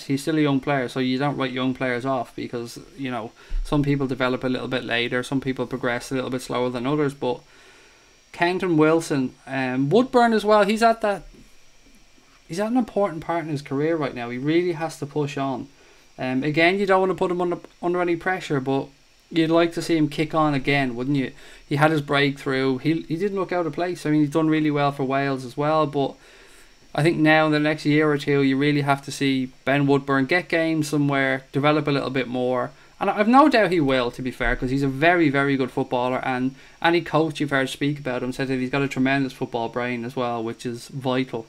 he's still a young player, so you don't write young players off because, you know, some people develop a little bit later, some people progress a little bit slower than others. But Kent and Wilson, Woodburn as well, he's at an important part in his career right now. He really has to push on. Again, you don't want to put him under any pressure, but you'd like to see him kick on again, wouldn't you? He had his breakthrough. He didn't look out of place. I mean, he's done really well for Wales as well, but I think now in the next year or two, you really have to see Ben Woodburn get games somewhere, develop a little bit more. And I've no doubt he will, to be fair, because he's a very, very good footballer. And any coach you've heard speak about him said that he's got a tremendous football brain as well, which is vital.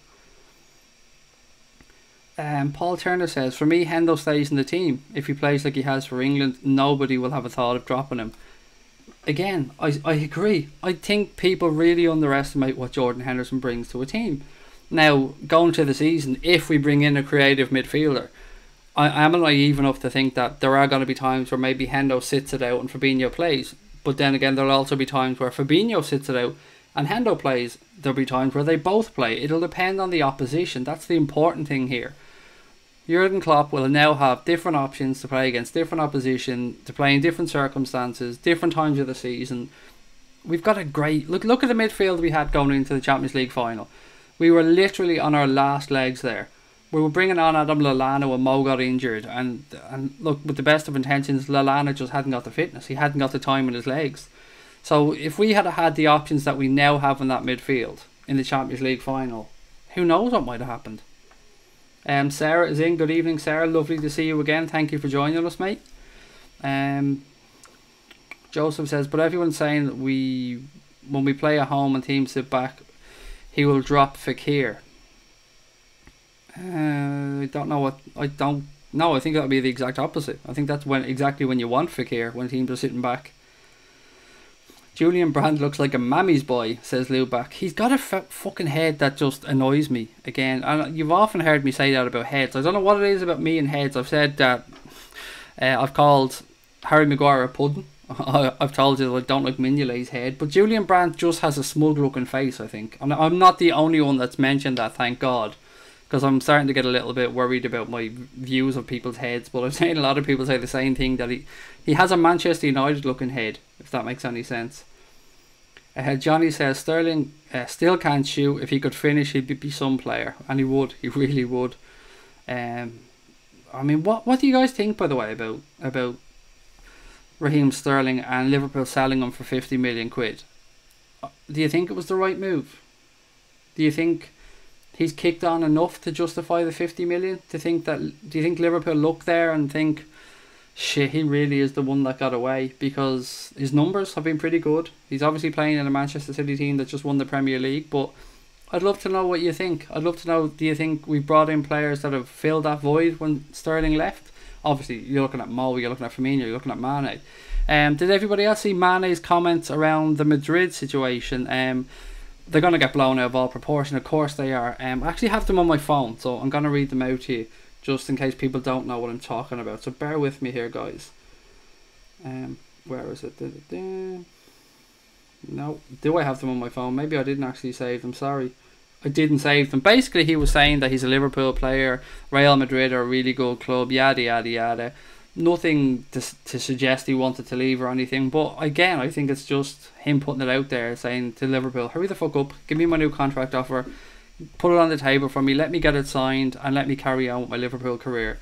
Paul Turner says, for me, Hendo stays in the team. If he plays like he has for England, nobody will have a thought of dropping him. Again, I agree. I think people really underestimate what Jordan Henderson brings to a team. Now, going to the season, if we bring in a creative midfielder, I am naive enough to think that there are going to be times where maybe Hendo sits it out and Fabinho plays. But then again, there'll also be times where Fabinho sits it out and Hendo plays. There'll be times where they both play. It'll depend on the opposition. That's the important thing here. Jurgen Klopp will now have different options to play against different opposition, to play in different circumstances, different times of the season. We've got a great... Look at the midfield we had going into the Champions League final. We were literally on our last legs there. We were bringing on Adam Lallana when Mo got injured. And look, with the best of intentions, Lallana just hadn't got the fitness. He hadn't got the time in his legs. So if we had had the options that we now have in that midfield in the Champions League final, who knows what might have happened. Sarah is in. Good evening, Sarah. Lovely to see you again. Thank you for joining us, mate. Joseph says, but everyone's saying that when we play at home and teams sit back, he will drop Fekir. I don't know. I think that would be the exact opposite. I think that's exactly when you want Fekir, when teams are sitting back. Julian Brandt looks like a mammy's boy, says Luback. He's got a fucking head that just annoys me. Again, and you've often heard me say that about heads. I don't know what it is about me and heads. I've said that I've called Harry Maguire a pudding. I've told you that I don't like Mignolet's head. But Julian Brandt just has a smug looking face, I think. And I'm not the only one that's mentioned that, thank God. Because I'm starting to get a little bit worried about my views of people's heads. But I've seen a lot of people say the same thing, that he has a Manchester United looking head, if that makes any sense. Johnny says Sterling still can't shoot. If he could finish, he'd be some player. And he would. He really would. I mean, what do you guys think, by the way, about Raheem Sterling and Liverpool selling him for 50 million quid? Do you think it was the right move? Do you think he's kicked on enough to justify the 50 million? Do you think Liverpool look there and think, shit, he really is the one that got away? Because his numbers have been pretty good. He's obviously playing in a Manchester City team that just won the Premier League, but I'd love to know what you think. I'd love to know, do you think we brought in players that have filled that void when Sterling left? Obviously, you're looking at Mo, you're looking at Firmino, you're looking at Mane. Did everybody else see Mane's comments around the Madrid situation? They're going to get blown out of all proportion. Of course they are. I actually have them on my phone, so I'm going to read them out to you, just in case people don't know what I'm talking about. So bear with me here, guys. Where is it? No. Do I have them on my phone? Maybe I didn't actually save them. Sorry. I didn't save them. Basically, he was saying that he's a Liverpool player, Real Madrid are a really good club, yada, yada, yada. Nothing to suggest he wanted to leave or anything. But again, I think it's just him putting it out there, saying to Liverpool, hurry the fuck up, give me my new contract offer, put it on the table for me, let me get it signed, and let me carry on with my Liverpool career.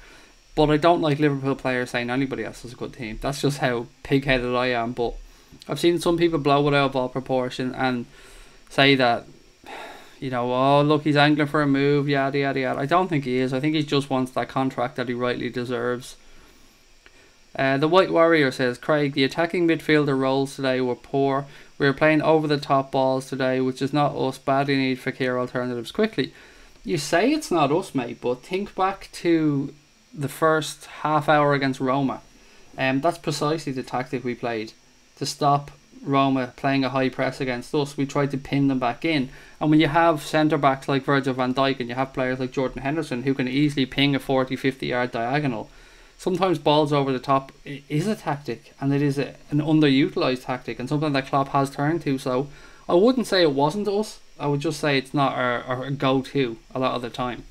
But I don't like Liverpool players saying anybody else is a good team. That's just how pig-headed I am. But I've seen some people blow it out of all proportion and say that, you know, oh look, he's angling for a move, yada yada yada. I don't think he is. I think he just wants that contract that he rightly deserves. The White Warrior says, Craig, the attacking midfielder roles today were poor. We were playing over the top balls today, which is not us. Badly need Fekir alternatives quickly. You say it's not us, mate, but think back to the first half hour against Roma. That's precisely the tactic we played to stop Roma playing a high press against us. We tried to pin them back in, and when you have centre backs like Virgil van Dijk and you have players like Jordan Henderson who can easily ping a 40-50 yard diagonal, sometimes balls over the top is a tactic, and it is an underutilised tactic, and something that Klopp has turned to. So I wouldn't say it wasn't us, I would just say it's not our go-to a lot of the time.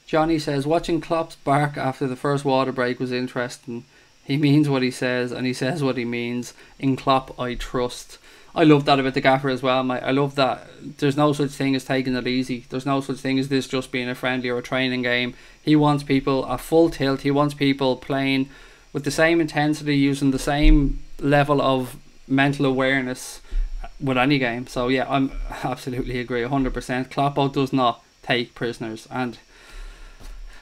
Johnny says, watching Klopp's bark after the first water break was interesting. He means what he says, and he says what he means. In Klopp, I trust. I love that about the gaffer as well, mate. I love that there's no such thing as taking it easy. There's no such thing as this just being a friendly or a training game. He wants people at full tilt. He wants people playing with the same intensity, using the same level of mental awareness with any game. So yeah, I'm absolutely agree 100%. Kloppo does not take prisoners, and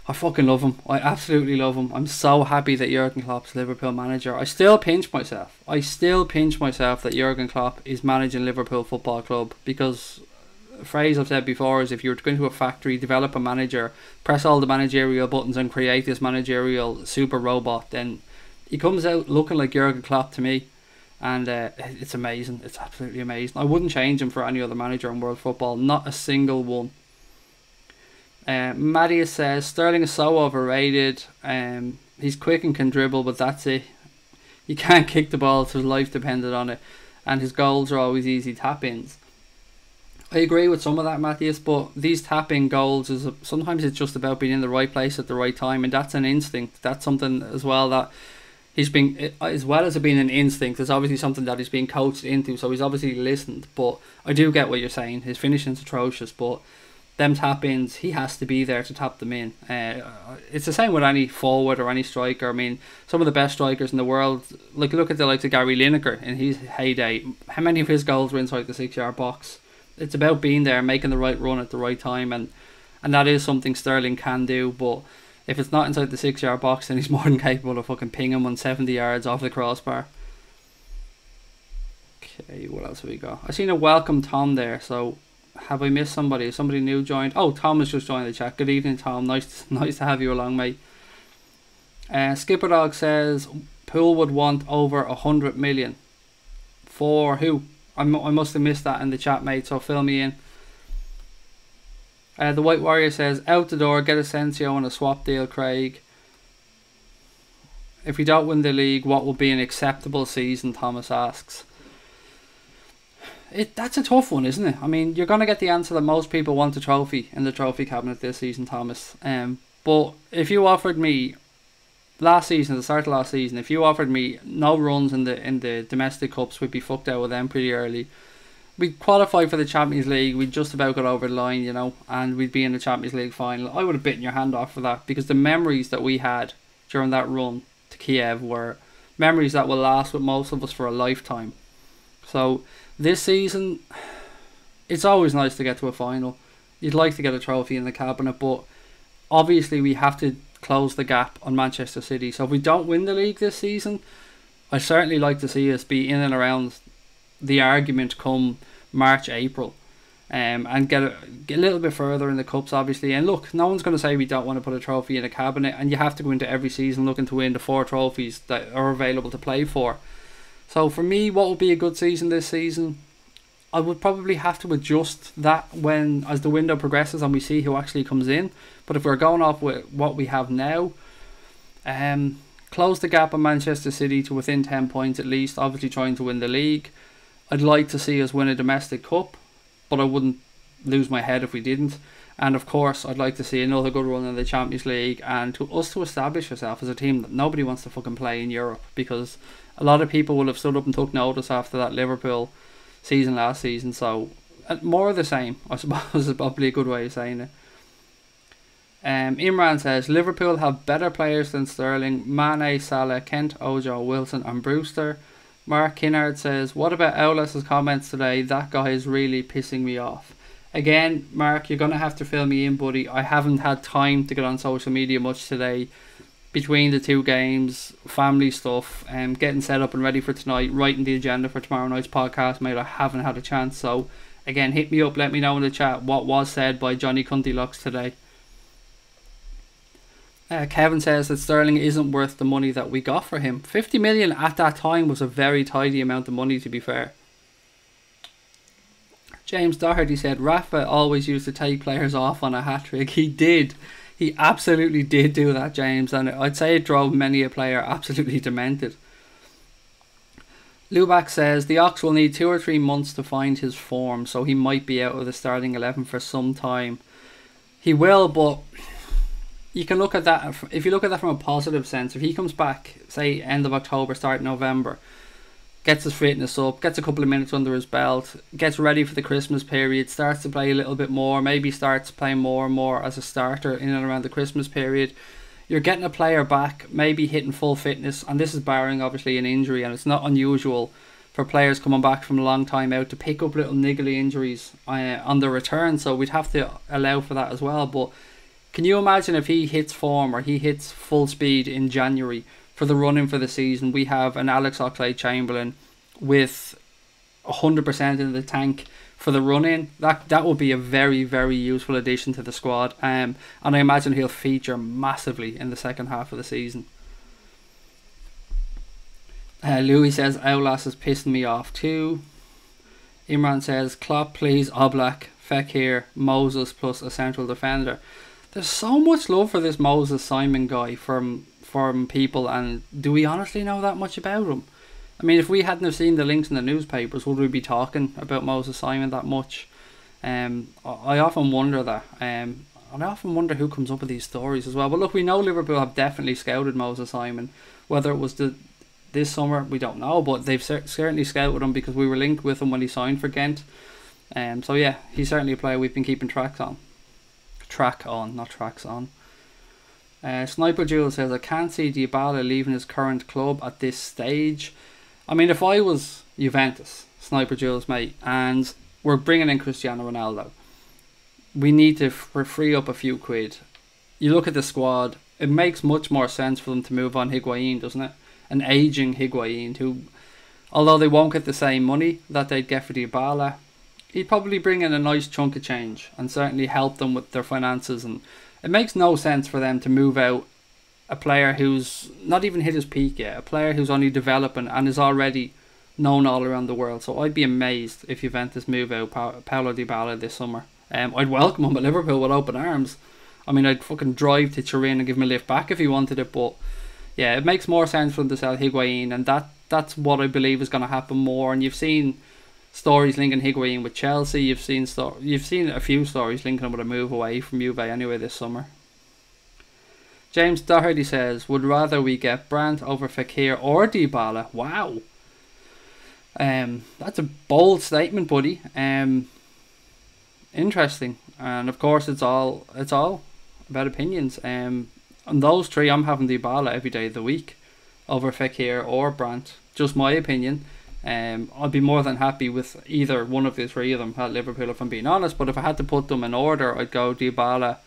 I fucking love him. I absolutely love him. I'm so happy that Jurgen Klopp's Liverpool manager. I still pinch myself that Jurgen Klopp is managing Liverpool Football Club, because a phrase I've said before is, if you were to go into a factory, develop a manager, press all the managerial buttons and create this managerial super robot, then he comes out looking like Jurgen Klopp to me. And it's amazing. It's absolutely amazing. I wouldn't change him for any other manager in world football. Not a single one. Mattias says, Sterling is so overrated. He's quick and can dribble, but that's it. He can't kick the ball, so his life depended on it. And his goals are always easy tap-ins. I agree with some of that, Mattias, but these tap-in goals, sometimes it's just about being in the right place at the right time, and that's an instinct. That's something as well that he's been, as well as it being an instinct, it's obviously something that he's being coached into, so he's obviously listened. But I do get what you're saying. His finishing's atrocious, but them tap-ins, he has to be there to tap them in. It's the same with any forward or any striker. I mean, some of the best strikers in the world, like look at the likes of Gary Lineker in his heyday. How many of his goals were inside the 6-yard box? It's about being there, making the right run at the right time, and that is something Sterling can do. But if it's not inside the 6-yard box, then he's more than capable of fucking pinging one 70 yards off the crossbar. Okay, what else have we got? I seen a welcome Tom there, so have I missed somebody? Has somebody new joined? Oh, Tom has just joined the chat. Good evening, Tom. Nice to have you along, mate. Skipper Dog says Poole would want over 100 million. For who? I must have missed that in the chat, mate, so fill me in. The White Warrior says, out the door, get Asensio on a swap deal, Craig. If we don't win the league, what will be an acceptable season, Thomas asks. That's a tough one, isn't it? I mean, you're going to get the answer that most people want a trophy in the trophy cabinet this season, Thomas. But if you offered me last season, the start of last season, if you offered me no runs in the domestic cups, we'd be fucked out with them pretty early. We'd qualify for the Champions League, we'd just about got over the line, you know, and we'd be in the Champions League final. I would have bitten your hand off for that, because the memories that we had during that run to Kiev were memories that will last with most of us for a lifetime. So this season, it's always nice to get to a final. You'd like to get a trophy in the cabinet, but obviously we have to close the gap on Manchester City. So if we don't win the league this season, I certainly like to see us be in and around the argument come March, April, and get a little bit further in the cups, obviously. And look, no one's going to say we don't want to put a trophy in a cabinet, and you have to go into every season looking to win the 4 trophies that are available to play for. So for me, what would be a good season this season? I would probably have to adjust that as the window progresses and we see who actually comes in. But if we're going off with what we have now, close the gap on Manchester City to within 10 points at least, obviously trying to win the league. I'd like to see us win a domestic cup, but I wouldn't lose my head if we didn't. And of course, I'd like to see another good run in the Champions League, and to establish ourselves as a team that nobody wants to fucking play in Europe, because a lot of people will have stood up and took notice after that Liverpool season last season. So more of the same, I suppose, is probably a good way of saying it. Imran says Liverpool have better players than Sterling, Mane, Salah, Kent, Ojo, Wilson and Brewster. Mark Kinnard says, what about Owless's comments today? That guy is really pissing me off. Again, Mark, you're going to have to fill me in, buddy. I haven't had time to get on social media much today. Between the 2 games, family stuff, getting set up and ready for tonight, writing the agenda for tomorrow night's podcast, mate, I haven't had a chance. So, again, hit me up, let me know in the chat what was said by Johnny Cuntylux today. Kevin says that Sterling isn't worth the money that we got for him. 50 million at that time was a very tidy amount of money, to be fair. James Doherty said Rafa always used to take players off on a hat-trick. He did. He absolutely did do that, James, and I'd say it drove many a player absolutely demented. Lubac says the Ox will need 2 or 3 months to find his form, so he might be out of the starting 11 for some time. He will, but you can look at that, if you look at that from a positive sense, if he comes back, say end of October, start November, gets his fitness up, gets a couple of minutes under his belt, gets ready for the Christmas period, starts to play a little bit more, maybe starts playing more and more as a starter in and around the Christmas period, you're getting a player back, maybe hitting full fitness, and this is barring obviously an injury, and it's not unusual for players coming back from a long time out to pick up little niggly injuries on the return, so we'd have to allow for that as well. But can you imagine if he hits form, or he hits full speed in January for the run-in for the season? We have an Alex Oxlade-Chamberlain with 100% in the tank for the run-in. That would be a very, very useful addition to the squad. And I imagine he'll feature massively in the second half of the season. Louis says Outlast is pissing me off too. Imran says Klopp, please, Oblak, Fekir, Moses plus a central defender. There's so much love for this Moses Simon guy from people, and do we honestly know that much about him? I mean, if we hadn't have seen the links in the newspapers, would we be talking about Moses Simon that much? I often wonder that. And I often wonder who comes up with these stories as well. But look, we know Liverpool have definitely scouted Moses Simon. Whether it was this summer, we don't know, but they've certainly scouted him because we were linked with him when he signed for Ghent. So yeah, he's certainly a player we've been keeping tracks on. Sniper Jewel says I can't see Dybala leaving his current club at this stage. I mean, if I was Juventus, Sniper Jewel's mate, and we're bringing in Cristiano Ronaldo, we need to free up a few quid. You look at the squad, it makes much more sense for them to move on Higuain, doesn't it? An aging Higuain who, although they won't get the same money that they'd get for Dybala, he'd probably bring in a nice chunk of change and certainly help them with their finances. And it makes no sense for them to move out a player who's not even hit his peak yet, a player who's only developing and is already known all around the world. So I'd be amazed if Juventus move out Paulo Dybala this summer. I'd welcome him at Liverpool with open arms. I mean, I'd fucking drive to Turin and give him a lift back if he wanted it, but yeah, it makes more sense for them to sell Higuain, and that's what I believe is going to happen more. And you've seen stories linking Higuain with Chelsea. You've seen a few stories linking him with a move away from Juve anyway this summer. James Doherty says, would rather we get Brandt over Fekir or Dybala. Wow. That's a bold statement, buddy. Interesting. And of course it's all about opinions. On those three, I'm having Dybala every day of the week over Fekir or Brandt. Just my opinion. I'd be more than happy with either one of the three of them at Liverpool, if I'm being honest. But if I had to put them in order, I'd go Dybala.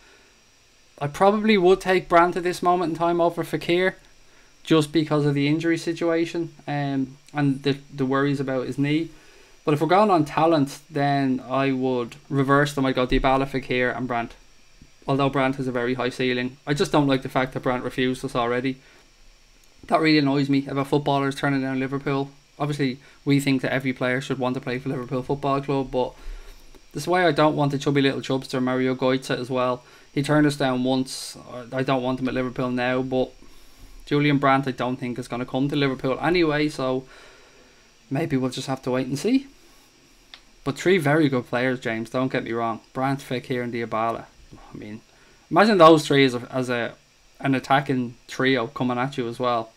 I probably would take Brandt at this moment in time over Fekir, just because of the injury situation and the worries about his knee. But if we're going on talent, then I would reverse them. I'd go Dybala, Fekir and Brandt. Although Brandt has a very high ceiling. I just don't like the fact that Brandt refused us already. That really annoys me about footballers turning down Liverpool. Obviously, we think that every player should want to play for Liverpool Football Club, but this is why I don't want the chubby little chubster Mario Götze as well. He turned us down once. I don't want him at Liverpool now, but Julian Brandt I don't think is going to come to Liverpool anyway, so maybe we'll just have to wait and see. But three very good players, James, don't get me wrong. Brandt, Fekir and Dybala. I mean, imagine those three as an attacking trio coming at you as well,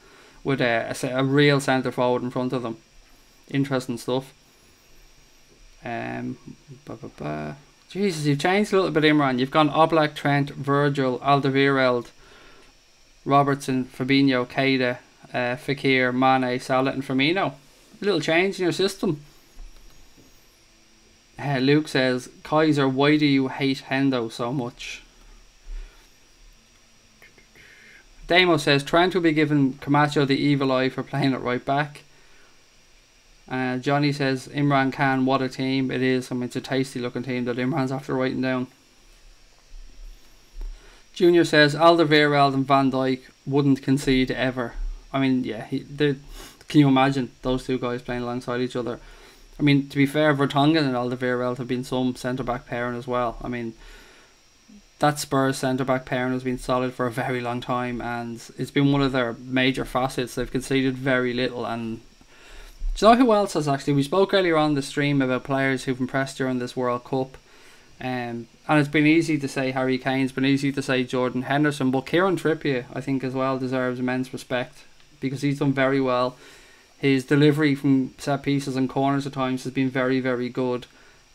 with a real centre forward in front of them. Interesting stuff. Jesus, you've changed a little bit, Imran. You've gone Oblak, Trent, Virgil, Alderweireld, Robertson, Fabinho, Keita, Fekir, Mane, Salah and Firmino. A little change in your system. Luke says, Kaiser, why do you hate Hendo so much? Damo says, Trent will be giving Camacho the evil eye for playing at right back. Johnny says, Imran Khan, what a team it is. I mean, it's a tasty looking team that Imran's after writing down. Junior says, Alderweireld and Van Dijk wouldn't concede ever. I mean, yeah, can you imagine those two guys playing alongside each other? I mean, to be fair, Vertonghen and Alderweireld have been some centre-back pairing as well. I mean, that Spurs centre-back pairing has been solid for a very long time, and it's been one of their major facets. They've conceded very little. And do you know who else has actually? We spoke earlier on the stream about players who've impressed during this World Cup. And it's been easy to say Harry Kane, it's been easy to say Jordan Henderson, but Kieran Trippier, I think, as well deserves immense respect because he's done very well. His delivery from set pieces and corners at times has been very, very good,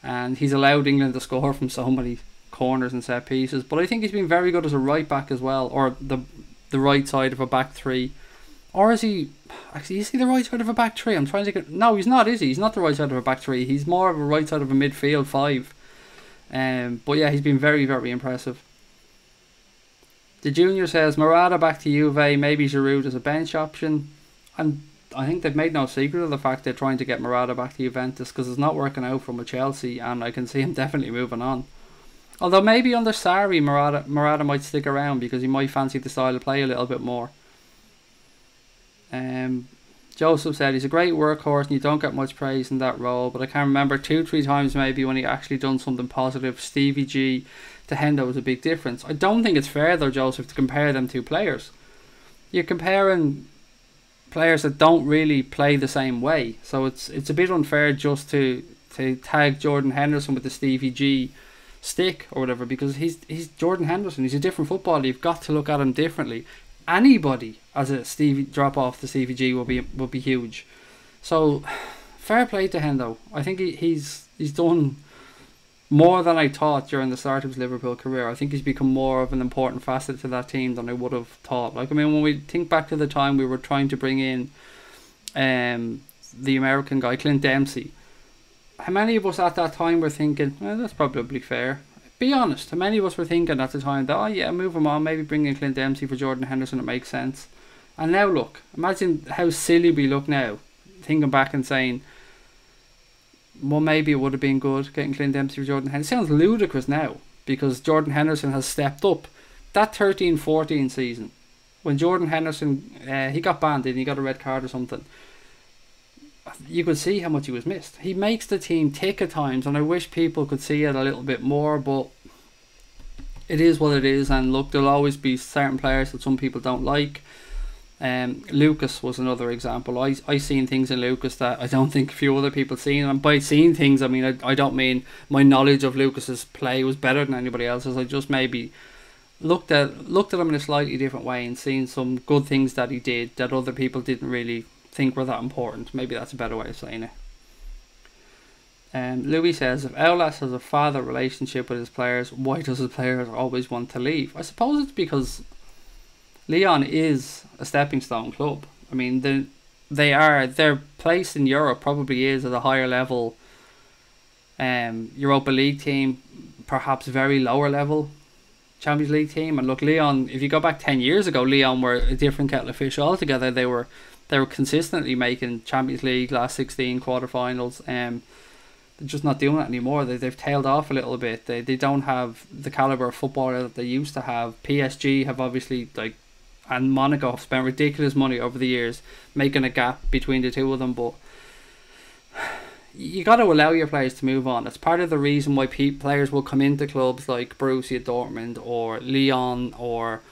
and he's allowed England to score from so many corners and set pieces. But I think he's been very good as a right back as well, or the right side of a back three. Or is he actually, is he the right side of a back three? I'm trying to get, no, he's not, is he? He's not the right side of a back three. He's more of a right side of a midfield five. But yeah, he's been very, very impressive. The Junior says, Morata back to Juve, maybe Giroud as a bench option. And I think they've made no secret of the fact they're trying to get Morata back to Juventus because it's not working out for him with Chelsea, and I can see him definitely moving on. Although maybe under Sarri, Morata might stick around because he might fancy the style of play a little bit more. Joseph said he's a great workhorse and you don't get much praise in that role, but I can remember 2-3 times maybe when he actually done something positive. Stevie G to Hendo was a big difference. I don't think it's fair though, Joseph, to compare them two players. You're comparing players that don't really play the same way, so it's a bit unfair just to tag Jordan Henderson with the Stevie G stick or whatever, because he's Jordan Henderson. He's a different footballer. You've got to look at him differently. Anybody as a Stevie drop off the Stevie G will be huge. So fair play to Hendo. I think he's done more than I thought during the start of his Liverpool career. I think he's become more of an important facet to that team than I would have thought. Like, I mean, when we think back to the time we were trying to bring in the American guy Clint Dempsey, how many of us at that time were thinking, well, that's probably fair? Be honest, how many of us were thinking at the time that, oh yeah, move him on, maybe bring in Clint Dempsey for Jordan Henderson, it makes sense. And now look, imagine how silly we look now, thinking back and saying, well, maybe it would have been good getting Clint Dempsey for Jordan Henderson. It sounds ludicrous now because Jordan Henderson has stepped up. That 13-14 season, when Jordan Henderson, he got banned and he got a red card or something, you could see how much he was missed. He makes the team tick at times, and I wish people could see it a little bit more, but it is what it is. And look, there'll always be certain players that some people don't like. Lucas was another example. I seen things in Lucas that I don't think a few other people seen, and by seeing things I mean I don't mean my knowledge of Lucas's play was better than anybody else's. I just maybe looked at him in a slightly different way and seen some good things that he did that other people didn't really think were that important. Maybe that's a better way of saying it. Louis says, if Aulas has a father relationship with his players, why does his players always want to leave? I suppose it's because Lyon is a stepping stone club. I mean, their place in Europe probably is at a higher level Europa League team, perhaps very lower level Champions League team. And look, Lyon, if you go back 10 years ago, Lyon were a different kettle of fish altogether. They were consistently making Champions League last 16 quarterfinals. They're just not doing that anymore. They've tailed off a little bit. They don't have the caliber of footballer that they used to have. PSG have obviously, and Monaco have spent ridiculous money over the years making a gap between the two of them, but you got to allow your players to move on. It's part of the reason why players will come into clubs like Borussia Dortmund or Lyon, or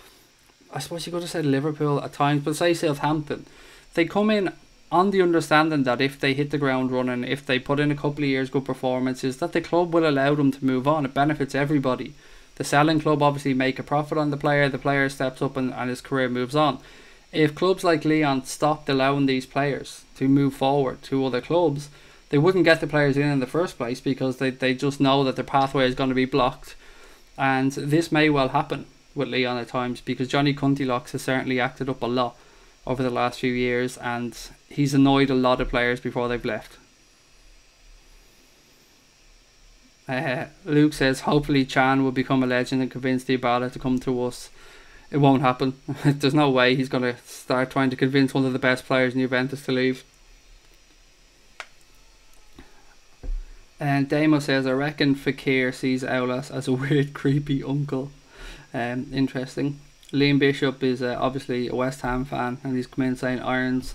I suppose you could have said Liverpool at times, but say Southampton. They come in on the understanding that if they hit the ground running, if they put in a couple of years good performances, that the club will allow them to move on. It benefits everybody. The selling club obviously make a profit on the player steps up and his career moves on. If clubs like Lyon stopped allowing these players to move forward to other clubs, they wouldn't get the players in the first place, because they just know that their pathway is going to be blocked. And this may well happen with Lyon at times, because Johnny Cuntilocks has certainly acted up a lot over the last few years, and he's annoyed a lot of players before they've left. Luke says, hopefully Chan will become a legend and convince Dybala to come to us. It won't happen. There's no way he's going to start trying to convince one of the best players in Juventus to leave. And Damo says, I reckon Fekir sees Aulas as a weird, creepy uncle. Interesting. Liam Bishop is obviously a West Ham fan, and he's come in saying Irons.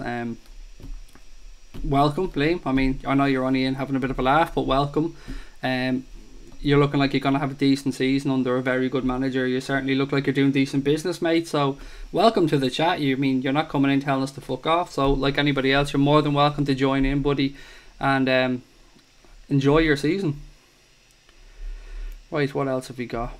Welcome, Liam. I mean, I know you're only in having a bit of a laugh, but welcome. You're looking like you're going to have a decent season under a very good manager. You certainly look like you're doing decent business, mate. So welcome to the chat. You're not coming in telling us to fuck off. So like anybody else, you're more than welcome to join in, buddy, and enjoy your season. Right, what else have we got?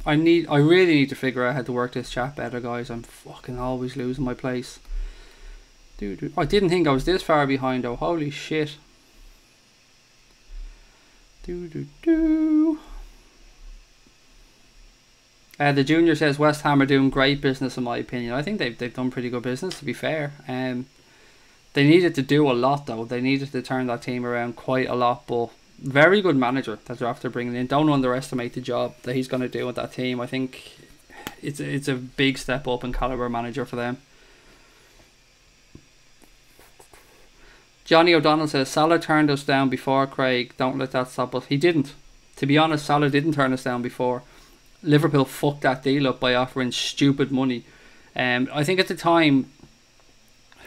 I really need to figure out how to work this chat better, guys. I'm fucking always losing my place. I didn't think I was this far behind though. Holy shit. The junior says West Ham are doing great business in my opinion. I think they've done pretty good business, to be fair. They needed to do a lot though. They needed to turn that team around quite a lot, but very good manager that they're after bringing in. Don't underestimate the job that he's going to do with that team. I think it's a big step up in caliber manager for them. Johnny O'Donnell says, Salah turned us down before, Craig. Don't let that stop us. He didn't. To be honest, Salah didn't turn us down before. Liverpool fucked that deal up by offering stupid money. I think at the time,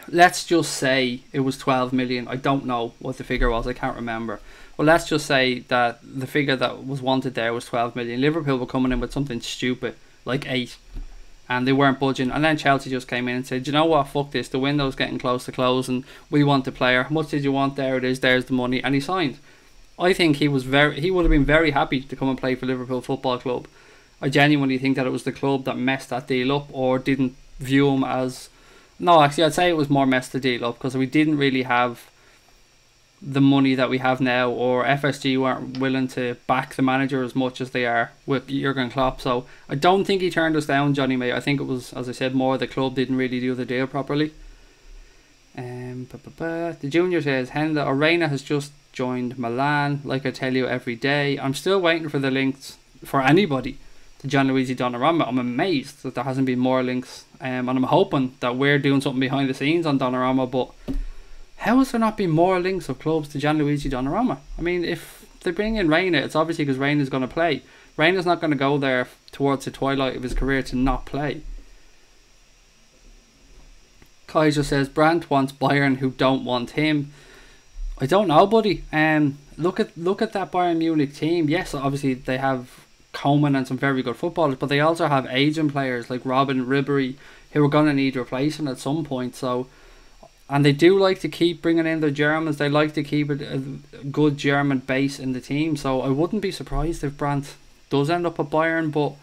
let's just say it was 12 million. I don't know what the figure was. I can't remember. Well, let's just say that the figure that was wanted there was 12 million. Liverpool were coming in with something stupid, like 8. And they weren't budging. And then Chelsea just came in and said, you know what, fuck this. The window's getting close to closing. We want the player. How much did you want? There it is. There's the money. And he signed. I think he would have been very happy to come and play for Liverpool Football Club. I genuinely think that it was the club that messed that deal up, or didn't view him as... No, actually, I'd say it was more messed the deal up, because we didn't really have the money that we have now, or FSG weren't willing to back the manager as much as they are with Jurgen Klopp. So I don't think he turned us down, Johnny, mate. I think it was, as I said, more the club didn't really do the deal properly. The junior says, Henda Reina has just joined Milan, like I tell you every day. I'm still waiting for the links for anybody to Gianluigi Donnarumma. I'm amazed that there hasn't been more links, and I'm hoping that we're doing something behind the scenes on Donnarumma. But how has there not been more links of clubs to Gianluigi Donnarumma? I mean, if they bring in Reina, it's obviously because Reina's going to play. Reina's not going to go there towards the twilight of his career to not play. Kaiser says Brandt wants Bayern who don't want him. I don't know, buddy. Look at that Bayern Munich team. Yes, obviously they have Coman and some very good footballers, but they also have aging players like Robin Ribery who are going to need replacing at some point. So And they do like to keep bringing in the Germans. They like to keep a good German base in the team. So I wouldn't be surprised if Brandt does end up at Bayern. But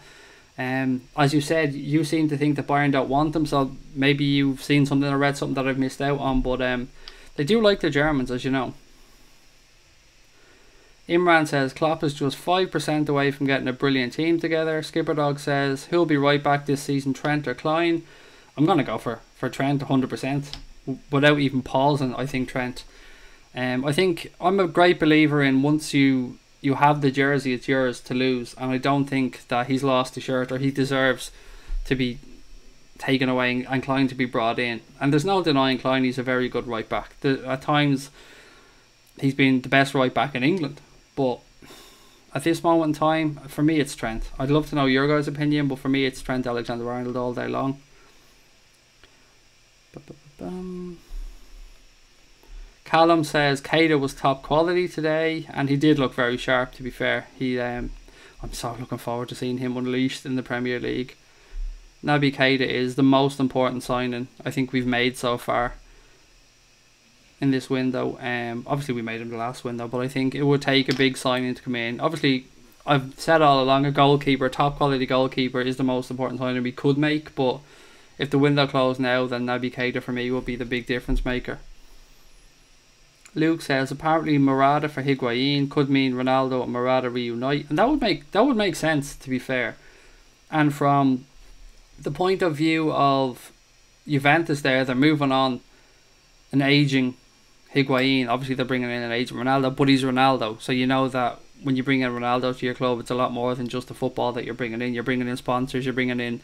as you said, you seem to think that Bayern don't want them. So maybe you've seen something or read something that I've missed out on. But they do like the Germans, as you know. Imran says Klopp is just 5% away from getting a brilliant team together. Skipperdog says who'll be right back this season, Trent or Klein? I'm going to go for Trent 100%. Without even pausing, I think Trent. I think I'm a great believer in once you have the jersey, it's yours to lose. And I don't think that he's lost the shirt or he deserves to be taken away and Klein to be brought in. And there's no denying Klein, he's a very good right back. At times, he's been the best right back in England. But at this moment in time, for me, it's Trent. I'd love to know your guys' opinion, but for me, it's Trent Alexander-Arnold all day long. Callum says KEITA was top quality today, and he did look very sharp, to be fair. I'm so looking forward to seeing him unleashed in the Premier League. Naby Keita is the most important signing I think we've made so far in this window. Obviously we made him the last window, but I think it would take a big signing to come in. Obviously, I've said all along, a goalkeeper, top quality goalkeeper, is the most important signing we could make, but if the window closed now, then Naby Keita for me will be the big difference maker. Luke says apparently Morata for Higuain could mean Ronaldo and Morata reunite, and that would make sense, to be fair. And from the point of view of Juventus, they're moving on an aging Higuain. Obviously they're bringing in an aging Ronaldo, but he's Ronaldo, so you know that when you bring in Ronaldo to your club, it's a lot more than just the football that you're bringing in. You're bringing in sponsors, you're bringing in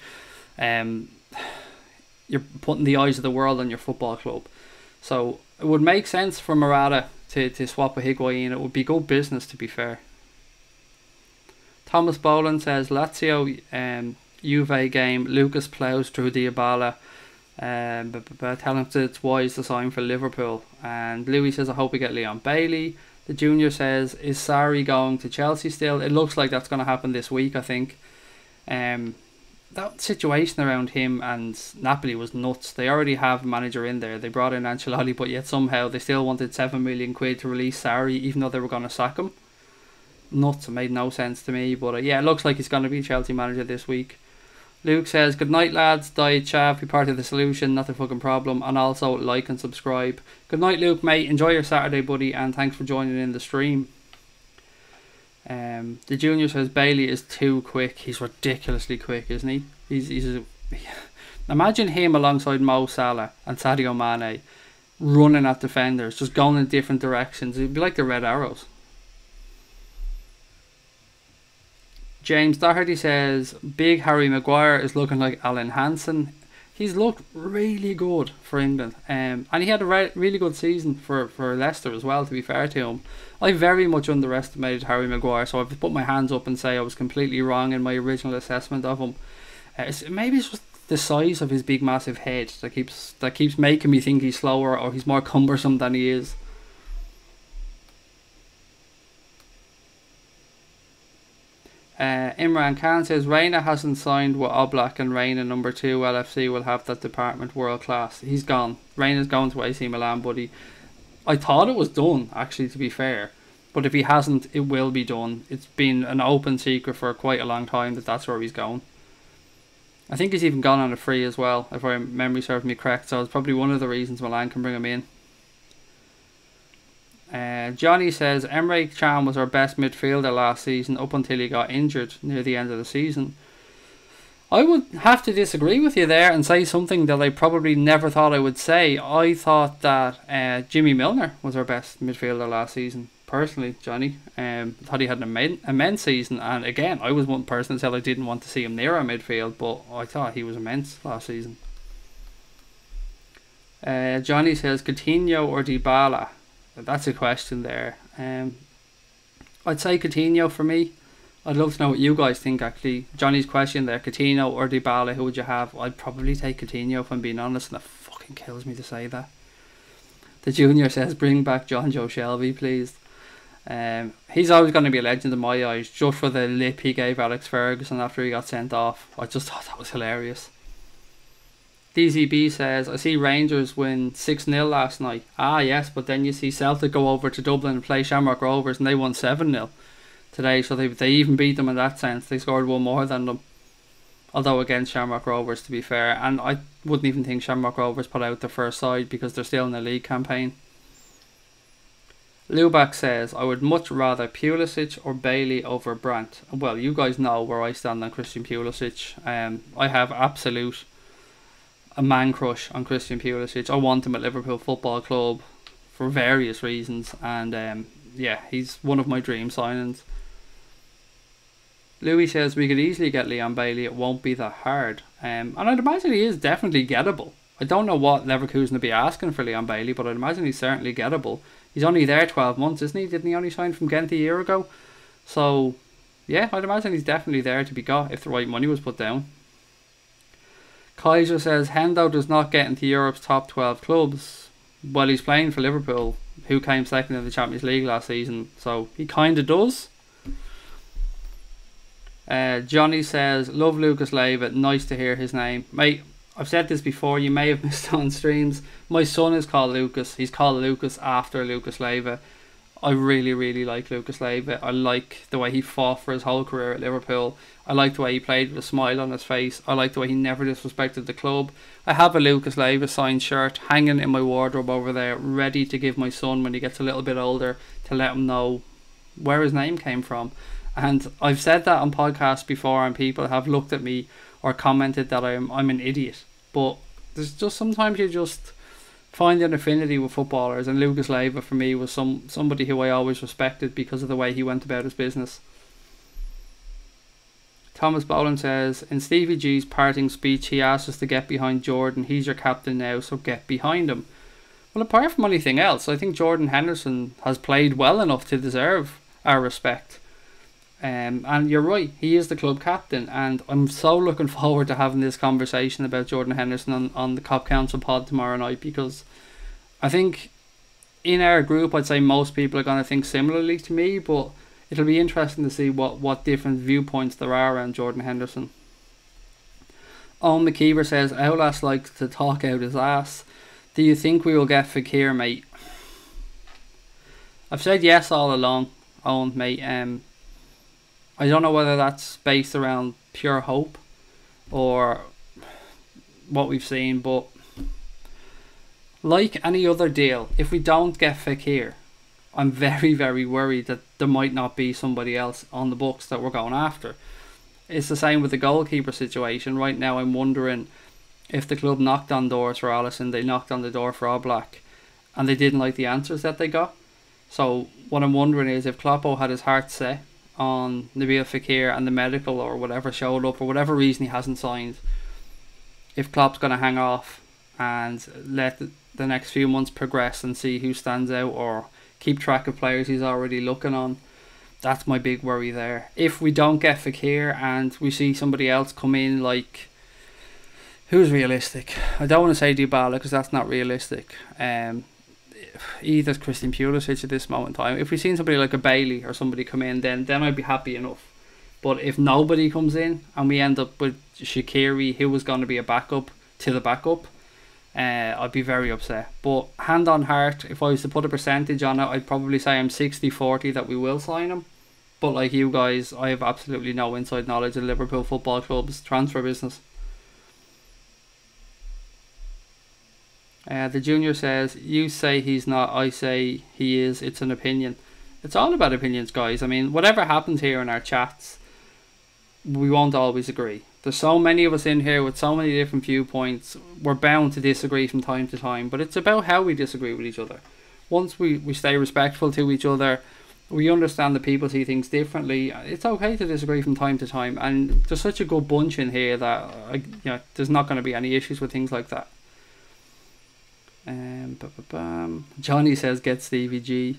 you're putting the eyes of the world on your football club. So it would make sense for Morata to swap with Higuain. It would be good business, to be fair. Thomas Boland says Lazio Juve game, Lucas plows through Dybala. Tell him that it's wise to sign for Liverpool. And Louis says I hope we get Leon Bailey. The Junior says is Sarri going to Chelsea still? It looks like that's going to happen this week, I think. That situation around him and Napoli was nuts. They already have a manager in there. They brought in Ancelotti, but yet somehow they still wanted 7 million quid to release Sarri, even though they were going to sack him. Nuts. It made no sense to me. But yeah, it looks like he's going to be Chelsea manager this week. Luke says, good night lads, Diet Chav, be part of the solution, not the fucking problem, and also like and subscribe. Good night Luke, mate, enjoy your Saturday buddy, and thanks for joining in the stream. The Junior says Bailey is too quick. He's ridiculously quick, isn't he? He's imagine him alongside Mo Salah and Sadio Mane running at defenders, just going in different directions. It'd be like the Red Arrows. James Doherty says big Harry Maguire is looking like Alan Hansen. He's looked really good for England, and he had a really good season for Leicester as well, to be fair to him. I very much underestimated Harry Maguire, so I've put my hands up and say I was completely wrong in my original assessment of him. Maybe it's just the size of his big massive head that keeps making me think he's slower or he's more cumbersome than he is. Imran Khan says Reina hasn't signed with Oblak, and Reina number 2 LFC will have that department world class. He's gone. Reina's going to AC Milan, buddy. I thought it was done, actually, to be fair, but if he hasn't, it will be done. It's been an open secret for quite a long time that that's where he's going. I think he's even gone on a free as well, if my memory serves me correct, so it's probably one of the reasons Milan can bring him in. Johnny says Emre Can was our best midfielder last season up until he got injured near the end of the season. I would have to disagree with you there and say something that I probably never thought I would say. I thought that Jimmy Milner was our best midfielder last season. Personally, Johnny, thought he had an immense season, and again, I was one person that said I didn't want to see him near our midfield, but I thought he was immense last season. Johnny says Coutinho or Dybala. That's a question there. I'd say Coutinho for me. I'd love to know what you guys think, actually. Johnny's question there, Coutinho or Dybala, who would you have? I'd probably take Coutinho if I'm being honest, and it fucking kills me to say that. The Junior says bring back John Joe Shelby, please. He's always going to be a legend in my eyes, just for the lip he gave Alex Ferguson after he got sent off. I just thought that was hilarious. DZB says, I see Rangers win 6-0 last night. Ah, yes, but then you see Celtic go over to Dublin and play Shamrock Rovers and they won 7-0 today. So they even beat them in that sense. They scored one more than them. Although against Shamrock Rovers, to be fair. And I wouldn't even think Shamrock Rovers put out their first side because they're still in the league campaign. Lubac says, I would much rather Pulisic or Bailey over Brandt. Well, you guys know where I stand on Christian Pulisic. I have a man crush on Christian Pulisic. I want him at Liverpool Football Club for various reasons, and yeah, he's one of my dream signings. Louis says we could easily get Leon Bailey, it won't be that hard, and I'd imagine he is definitely gettable. I don't know what Leverkusen would be asking for Leon Bailey, but I'd imagine he's certainly gettable. He's only there 12 months, isn't he? Didn't he only sign from Ghent a year ago? So yeah, I'd imagine he's definitely there to be got if the right money was put down. Kaiser says Hendo does not get into Europe's top 12 clubs. Well, he's playing for Liverpool, who came second in the Champions League last season, so he kind of does. Johnny says, love Lucas Leiva, nice to hear his name. Mate, I've said this before, you may have missed on streams. My son is called Lucas. He's called Lucas after Lucas Leiva. I really, really like Lucas Leiva. I like the way he fought for his whole career at Liverpool. I like the way he played with a smile on his face. I like the way he never disrespected the club. I have a Lucas Leiva signed shirt hanging in my wardrobe over there, ready to give my son when he gets a little bit older, to let him know where his name came from. And I've said that on podcasts before, and people have looked at me or commented that I'm an idiot. But there's just sometimes you just find an affinity with footballers, and Lucas Leiva for me was somebody who I always respected because of the way he went about his business. Thomas Boland says, in Stevie G's parting speech he asked us to get behind Jordan. He's your captain now, so get behind him. Well, apart from anything else, I think Jordan Henderson has played well enough to deserve our respect. And you're right, he is the club captain, and I'm so looking forward to having this conversation about Jordan Henderson on the Cop Council pod tomorrow night, because I think in our group I'd say most people are going to think similarly to me, but it'll be interesting to see what different viewpoints there are around Jordan Henderson. Owen McKeever says, Oulas likes to talk out his ass. Do you think we will get Fekir, mate? I've said yes all along, Owen, mate. I don't know whether that's based around pure hope or what we've seen, but like any other deal, if we don't get Fekir, I'm very, very worried that there might not be somebody else on the books that we're going after. It's the same with the goalkeeper situation. Right now I'm wondering if the club knocked on doors for Alisson, they knocked on the door for Oblak, and they didn't like the answers that they got. So what I'm wondering is if Kloppo had his heart set on Nabil Fekir and the medical or whatever showed up, for whatever reason he hasn't signed, if Klopp's going to hang off and let the next few months progress and see who stands out, or keep track of players he's already looking on. That's my big worry there. If we don't get Fekir and we see somebody else come in, like, who's realistic? I don't want to say Dybala because that's not realistic. Either Christian Pulisic at this moment in time. If we've seen somebody like a Bailey or somebody come in, then I'd be happy enough. But if nobody comes in and we end up with Shaqiri, who was going to be a backup to the backup, I'd be very upset. But hand on heart, if I was to put a percentage on it, I'd probably say I'm 60-40 that we will sign him. But like you guys, I have absolutely no inside knowledge of Liverpool Football Club's transfer business. The junior says, you say he's not, I say he is, it's an opinion. It's all about opinions, guys. I mean, whatever happens here in our chats, we won't always agree. There's so many of us in here with so many different viewpoints. We're bound to disagree from time to time, but it's about how we disagree with each other. Once we stay respectful to each other, we understand that people see things differently. It's okay to disagree from time to time, and there's such a good bunch in here that there's not going to be any issues with things like that. Johnny says get Stevie G.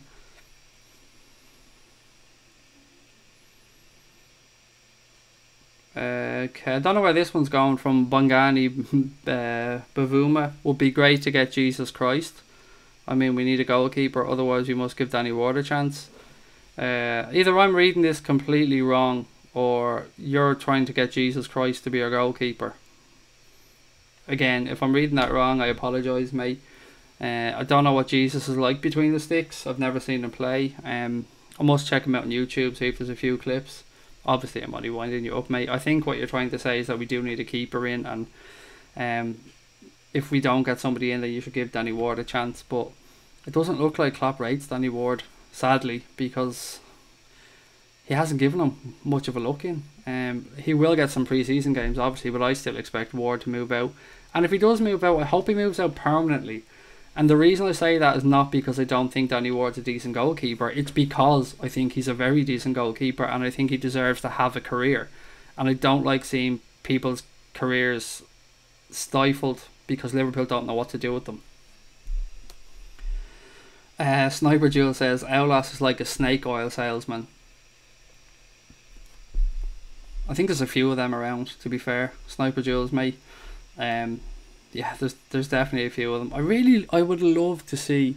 Okay, I don't know where this one's going from. Bongani Bavuma. Would be great to get Jesus Christ. I mean, we need a goalkeeper, otherwise we must give Danny Ward a chance. Either I'm reading this completely wrong, or you're trying to get Jesus Christ to be our goalkeeper. Again, if I'm reading that wrong, I apologise, mate. I don't know what Jesus is like between the sticks. I've never seen him play. I must check him out on YouTube, see if there's a few clips. Obviously, I'm only winding you up, mate. I think what you're trying to say is that we do need a keeper in, and if we don't get somebody in, then you should give Danny Ward a chance. But it doesn't look like Klopp rates Danny Ward, sadly, because he hasn't given him much of a look in. He will get some pre-season games, obviously, but I still expect Ward to move out. And if he does move out, I hope he moves out permanently. And the reason I say that is not because I don't think Danny Ward's a decent goalkeeper. It's because I think he's a very decent goalkeeper, and I think he deserves to have a career. And I don't like seeing people's careers stifled because Liverpool don't know what to do with them. Sniper Jewel says Aulas is like a snake oil salesman. I think there's a few of them around, to be fair. Sniper Jewels, mate. Yeah, there's definitely a few of them. I would love to see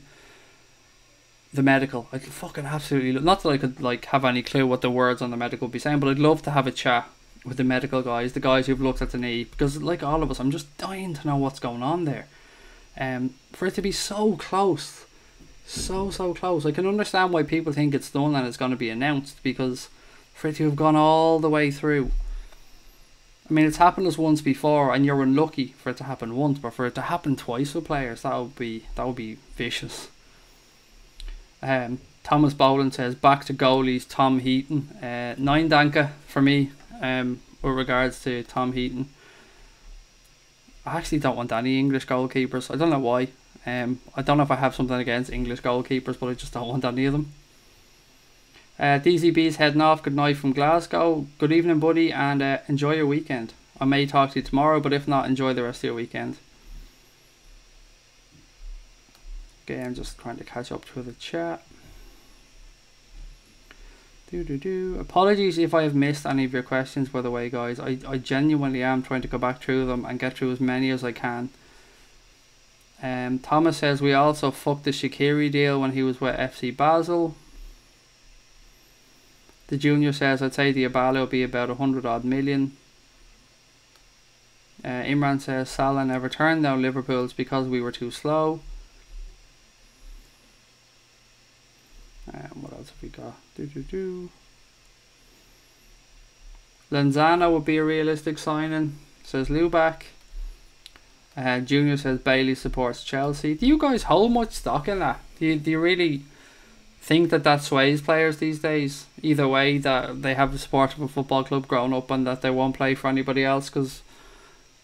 the medical. I'd fucking absolutely love, not that I could like have any clue what the words on the medical would be saying, but I'd love to have a chat with the medical guys, the guys who've looked at the knee, because like all of us, I'm just dying to know what's going on there. For it to be so close, so close. I can understand why people think it's done and it's going to be announced, because for it to have gone all the way through, I mean, it's happened us once before, and you're unlucky for it to happen once, but for it to happen twice with players, that would be vicious. Thomas Boland says back to goalies, Tom Heaton. 9 danka for me. With regards to Tom Heaton, I actually don't want any English goalkeepers. I don't know why. I don't know if I have something against English goalkeepers, but I just don't want any of them. DZB's heading off. Good night from Glasgow. Good evening, buddy, and enjoy your weekend. I may talk to you tomorrow, but if not, enjoy the rest of your weekend. Okay, I'm just trying to catch up to the chat. Apologies if I have missed any of your questions, by the way, guys. I genuinely am trying to go back through them and get through as many as I can. Thomas says we also fucked the Shaqiri deal when he was with FC Basel. The Junior says I'd say the Abala will be about 100 odd million. Imran says Salah never turned down Liverpool's because we were too slow. What else have we got? Lenzano would be a realistic signing, says Lubac. Junior says Bailey supports Chelsea. Do you guys hold much stock in that? Do you really think that sways players these days? Either way, that they have the support of a football club growing up and that they won't play for anybody else? Because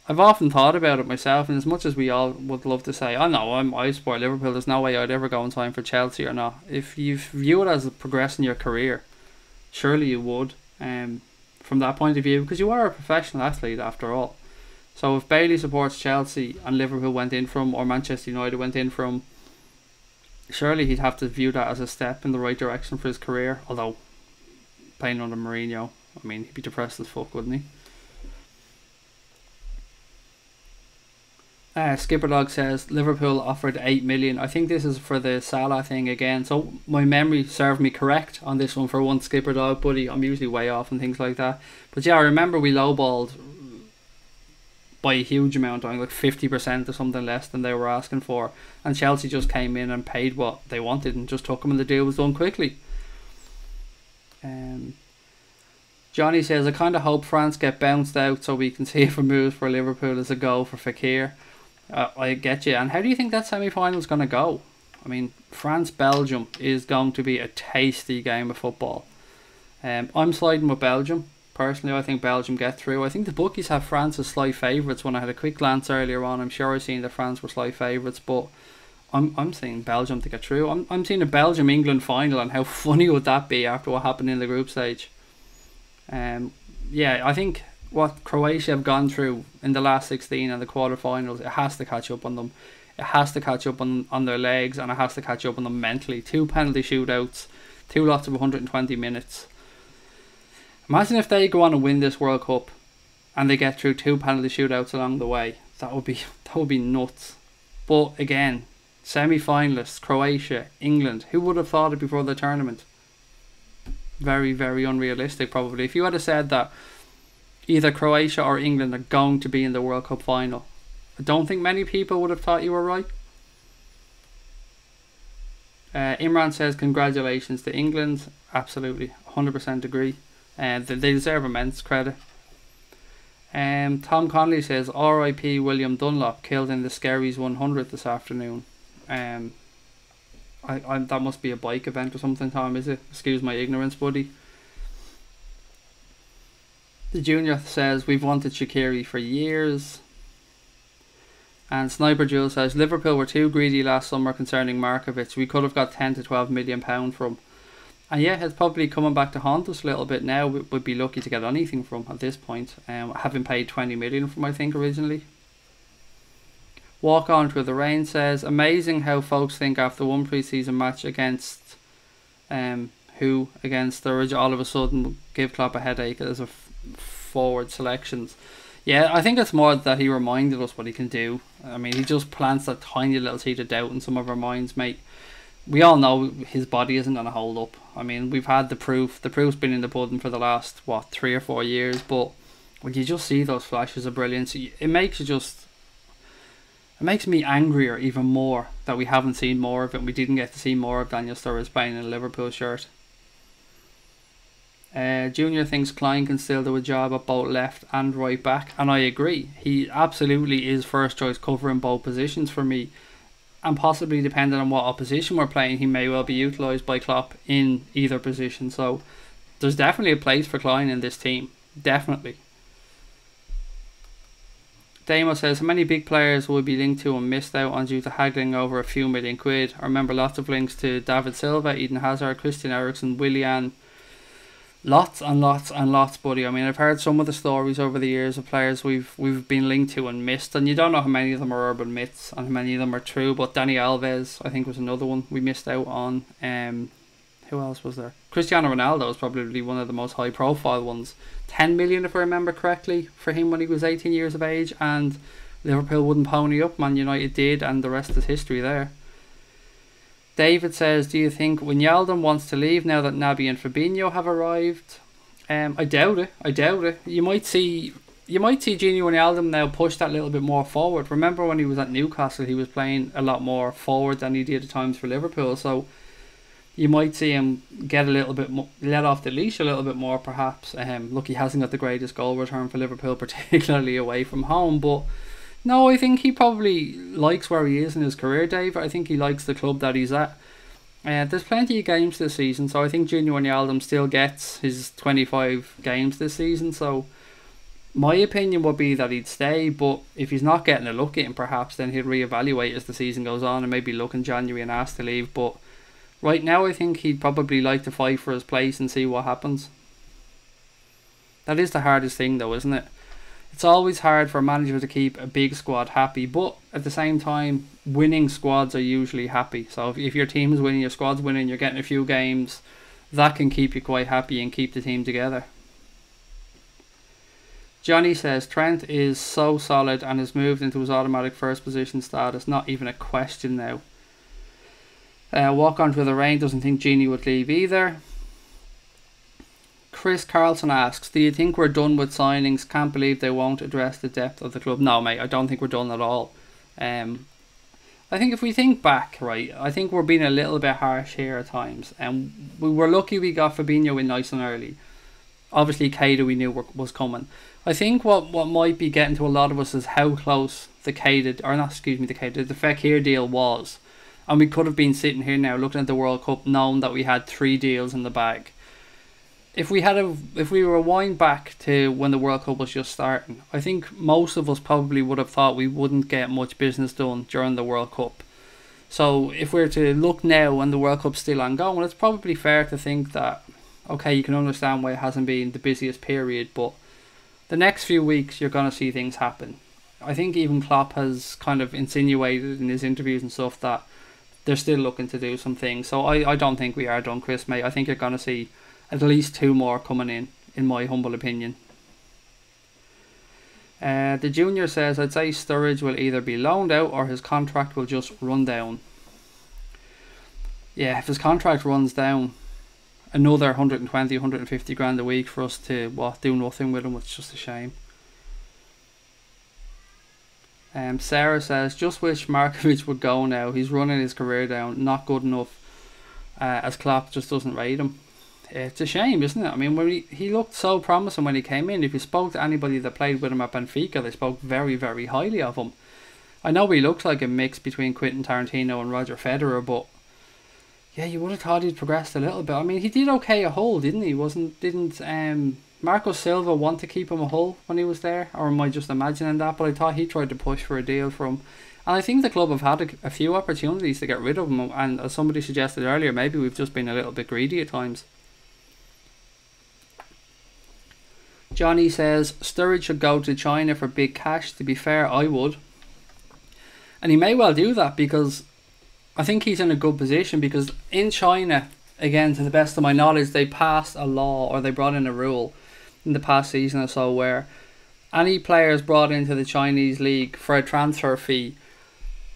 I've often thought about it myself, and as much as we all would love to say, oh no, I support Liverpool, there's no way I'd ever go and sign for Chelsea or not. If you view it as a progress in your career, surely you would, from that point of view, because you are a professional athlete after all. So if Bailey supports Chelsea and Liverpool went in from, or Manchester United went in from, surely he'd have to view that as a step in the right direction for his career. Although, playing under Mourinho, I mean, he'd be depressed as fuck, wouldn't he? Skipperdog says Liverpool offered 8 million. I think this is for the Salah thing again. So my memory served me correct on this one for one, Skipperdog, buddy. I'm usually way off and things like that. But yeah, I remember we lowballed by a huge amount, I think like 50% or something less than they were asking for. And Chelsea just came in and paid what they wanted and just took them, and the deal was done quickly. Johnny says I kind of hope France get bounced out so we can see if a move for Liverpool is a goal for Fekir. I get you. And how do you think that semi-final is going to go? I mean, France-Belgium is going to be a tasty game of football. I'm sliding with Belgium. Personally, I think Belgium get through. I think the bookies have France as slight favourites. When I had a quick glance earlier on, I'm sure I seen that France were slight favourites, but I'm seeing Belgium to get through. I'm seeing a Belgium-England final, and how funny would that be after what happened in the group stage? Yeah, I think what Croatia have gone through in the last 16 and the quarterfinals, it has to catch up on them. It has to catch up on their legs, and it has to catch up on them mentally. 2 penalty shootouts, 2 lots of 120 minutes. Imagine if they go on and win this World Cup and they get through 2 penalty shootouts along the way. That would be nuts. But again, semi-finalists, Croatia, England. Who would have thought it before the tournament? Very, very unrealistic probably. If you had said that either Croatia or England are going to be in the World Cup final, I don't think many people would have thought you were right. Imran says, congratulations to England. Absolutely, 100% agree. They deserve immense credit. Tom Connolly says, R.I.P. William Dunlop, killed in the Skerries 100 this afternoon. That must be a bike event or something, Tom, is it? Excuse my ignorance, buddy. The Junior says, we've wanted Shaqiri for years. And Sniper Jewel says, Liverpool were too greedy last summer concerning Markovic. We could have got £10 to £12 million from. And yeah, it's probably coming back to haunt us a little bit now. We would be lucky to get anything from at this point. Having paid 20 million from, I think, originally. Walk On Through the Rain says, amazing how folks think after one pre-season match against against the Ridge, all of a sudden give Klopp a headache as a forward selections. Yeah, I think it's more that he reminded us what he can do. I mean, he just plants that tiny little seed of doubt in some of our minds, mate. We all know his body isn't going to hold up. I mean, we've had the proof. The proof's been in the pudding for the last, 3 or 4 years. But when you just see those flashes of brilliance, it makes me angrier even more that we haven't seen more of it. We didn't get to see more of Daniel Sturridge playing in a Liverpool shirt. Junior thinks Klein can still do a job at both left and right back, and I agree. He absolutely is first choice cover in both positions for me, and possibly depending on what opposition we're playing, he may well be utilised by Klopp in either position. So there's definitely a place for Klein in this team, definitely. Damo says, how many big players will be linked to and missed out on due to haggling over a few million quid? I remember lots of links to David Silva, Eden Hazard, Christian Eriksen, Willian. Lots and lots and lots, buddy. I mean, I've heard some of the stories over the years of players we've been linked to and missed, and you don't know how many of them are urban myths and how many of them are true. But Dani Alves, I think, was another one we missed out on. Who else was there? Cristiano Ronaldo was probably one of the most high profile ones. 10 million, if I remember correctly, for him when he was 18 years of age, and Liverpool wouldn't pony up. Man United did, and the rest is history there. David says, do you think Wijnaldum wants to leave now that Naby and Fabinho have arrived? I doubt it. You might see Gini Wijnaldum now push that little bit more forward. Remember when he was at Newcastle, he was playing a lot more forward than he did at times for Liverpool. So you might see him get a little bit more, let off the leash a little bit more, perhaps. Look, he hasn't got the greatest goal return for Liverpool, particularly away from home, but no, I think he probably likes where he is in his career, Dave. I think he likes the club that he's at. There's plenty of games this season, so I think Junior Wijnaldum still gets his 25 games this season. So my opinion would be that he'd stay, but if he's not getting a look at him, perhaps then he'll reevaluate as the season goes on and maybe look in January and ask to leave. But right now, I think he'd probably like to fight for his place and see what happens. That is the hardest thing, though, isn't it? It's always hard for a manager to keep a big squad happy, but at the same time, winning squads are usually happy. So if your team is winning, your squad's winning, you're getting a few games, that can keep you quite happy and keep the team together. Johnny says, Trent is so solid and has moved into his automatic first position status, not even a question now. Walk On Through the Rain doesn't think Genie would leave either. Chris Carlson asks, do you think we're done with signings? Can't believe they won't address the depth of the club. No, mate, I don't think we're done at all. I think if we think back, right, I think we're being a little bit harsh here at times. And we were lucky we got Fabinho in nice and early. Obviously, KEITA we knew was coming. I think what might be getting to a lot of us is how close the Fekir deal was. And we could have been sitting here now looking at the World Cup knowing that we had 3 deals in the bag. If we rewind back to when the World Cup was just starting, I think most of us probably would have thought we wouldn't get much business done during the World Cup. So if we're to look now when the World Cup's still ongoing, it's probably fair to think that, okay, you can understand why it hasn't been the busiest period, but the next few weeks you're going to see things happen. I think even Klopp has kind of insinuated in his interviews and stuff that they're still looking to do some things. So I don't think we are done, Chris, mate. I think you're going to see at least 2 more coming in my humble opinion. The Junior says, I'd say Sturridge will either be loaned out or his contract will just run down. Yeah, if his contract runs down, another 120, 150 grand a week for us to do nothing with him, it's just a shame. Sarah says, just wish Markovic would go now. He's running his career down. Not good enough, as Klopp just doesn't rate him. It's a shame, isn't it? I mean, when he looked so promising when he came in. If you spoke to anybody that played with him at Benfica, they spoke very, very highly of him. I know he looks like a mix between Quentin Tarantino and Roger Federer, but yeah, you would have thought he'd progressed a little bit. I mean, he did okay at Hull, didn't he? Didn't Marco Silva want to keep him at Hull when he was there? Or am I just imagining that? But I thought he tried to push for a deal for him. And I think the club have had a few opportunities to get rid of him. And as somebody suggested earlier, maybe we've just been a little bit greedy at times. Johnny says, Sturridge should go to China for big cash. To be fair, I would. And he may well do that, because I think he's in a good position, because in China, again, to the best of my knowledge, they passed a law, or they brought in a rule in the past season or so, where any players brought into the Chinese league for a transfer fee,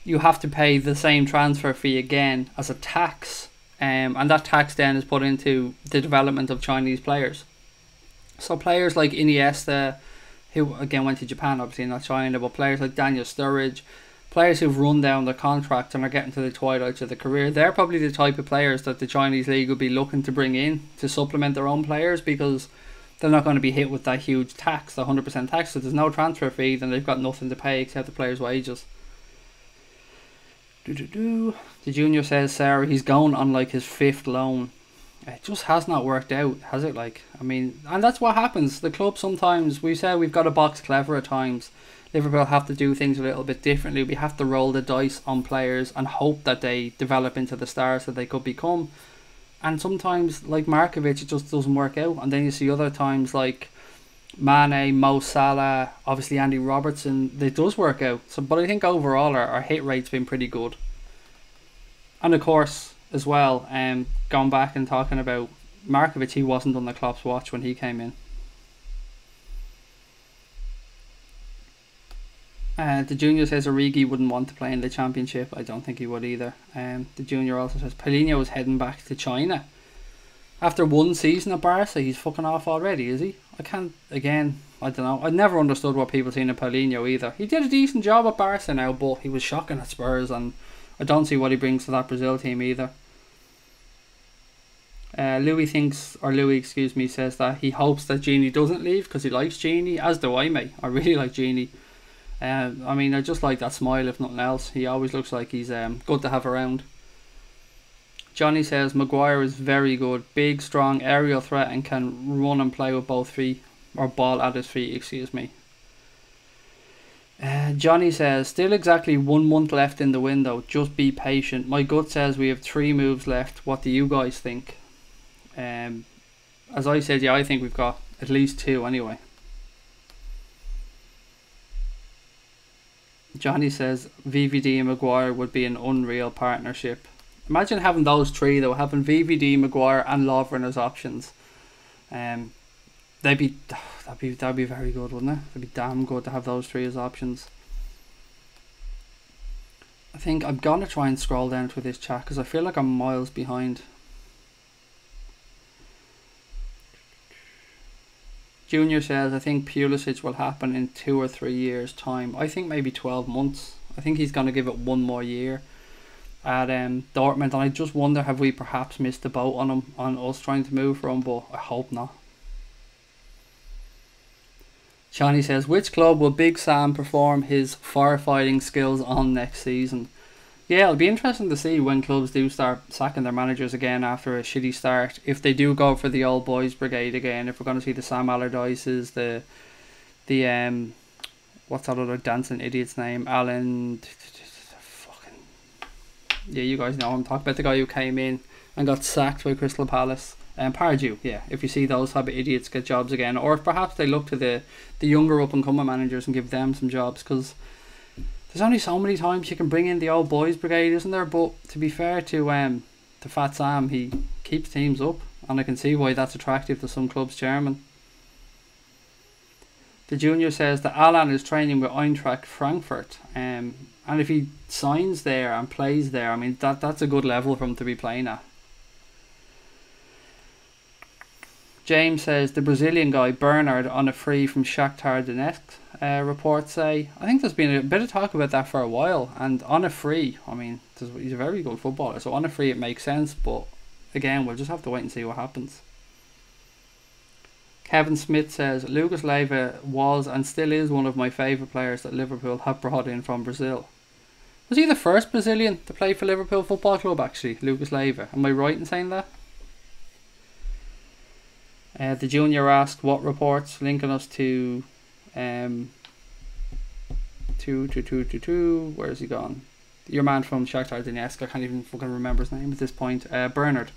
you have to pay the same transfer fee again as a tax, and that tax then is put into the development of Chinese players. So players like Iniesta, who again went to Japan, obviously not China, but players like Daniel Sturridge, players who've run down their contract and are getting to the twilights of their career, they're probably the type of players that the Chinese league will be looking to bring in to supplement their own players, because they're not going to be hit with that huge tax, the 100% tax. So there's no transfer fee, then they've got nothing to pay except the players' wages. The Junior says, Sarah, he's going on like his 5th loan. It just has not worked out, has it? Like, I mean, and that's what happens. The club sometimes, we say we've got to box clever at times. Liverpool have to do things a little bit differently. We have to roll the dice on players and hope that they develop into the stars that they could become. And sometimes, like Markovic, it just doesn't work out. And then you see other times like Mane, Mo Salah, obviously Andy Robertson, it does work out. So, but I think overall our hit rate's been pretty good. And of course, as well, going back and talking about Markovic, he wasn't on the Klopp's watch when he came in. The Junior says Origi wouldn't want to play in the Championship. I don't think he would either. The Junior also says Paulinho is heading back to China. After one season at Barca, he's fucking off already, is he? I don't know. I never understood what people seen in Paulinho either. He did a decent job at Barca now, but he was shocking at Spurs, and I don't see what he brings to that Brazil team either. Louis says that he hopes that Genie doesn't leave because he likes Genie, as do I, mate. I really like Genie. I mean, I just like that smile, if nothing else. He always looks like he's good to have around. Johnny says Maguire is very good, big, strong, aerial threat, and can run and play with both feet, or ball at his feet, excuse me. Johnny says, still exactly 1 month left in the window, just be patient. My gut says we have 3 moves left. What do you guys think? As I said, yeah, I think we've got at least 2 anyway. Johnny says VVD and Maguire would be an unreal partnership. Imagine having those 3 though, having VVD, Maguire and Lovren as options. That'd be very good, wouldn't it? It'd be damn good to have those 3 as options. I think I'm gonna try and scroll down through this chat because I feel like I'm miles behind. Junior says, I think Pulisic will happen in 2 or 3 years' time. I think maybe 12 months. I think he's going to give it 1 more year at Dortmund. And I just wonder, have we perhaps missed the boat on him, on us trying to move for him, but I hope not. Johnny says, which club will Big Sam perform his firefighting skills on next season? Yeah, it'll be interesting to see when clubs do start sacking their managers again after a shitty start. If they do go for the old boys brigade again, if we're going to see the Sam Allardyces, the what's that other dancing idiot's name? Alan, fucking, yeah, you guys know I'm talking about, the guy who came in and got sacked by Crystal Palace. Pardew, yeah. If you see those type of idiots get jobs again, or if perhaps they look to the younger up and coming managers and give them some jobs, because there's only so many times you can bring in the old boys brigade, isn't there? But to be fair to Fat Sam, he keeps teams up, and I can see why that's attractive to some clubs' chairman. The Junior says that Alan is training with Eintracht Frankfurt, and if he signs there and plays there, I mean that's a good level for him to be playing at. James says the Brazilian guy Bernard on a free from Shakhtar Donetsk. Reports say. I think there's been a bit of talk about that for a while. And on a free, I mean, he's a very good footballer. So on a free, it makes sense. But again, we'll just have to wait and see what happens. Kevin Smith says Lucas Leiva was and still is one of my favourite players that Liverpool have brought in from Brazil. Was he the first Brazilian to play for Liverpool Football Club, actually, Lucas Leiva? Am I right in saying that? The junior asked what reports, linking us to where is he gone? Your man from Shakhtar Donetsk. I can't even fucking remember his name at this point. Bernard.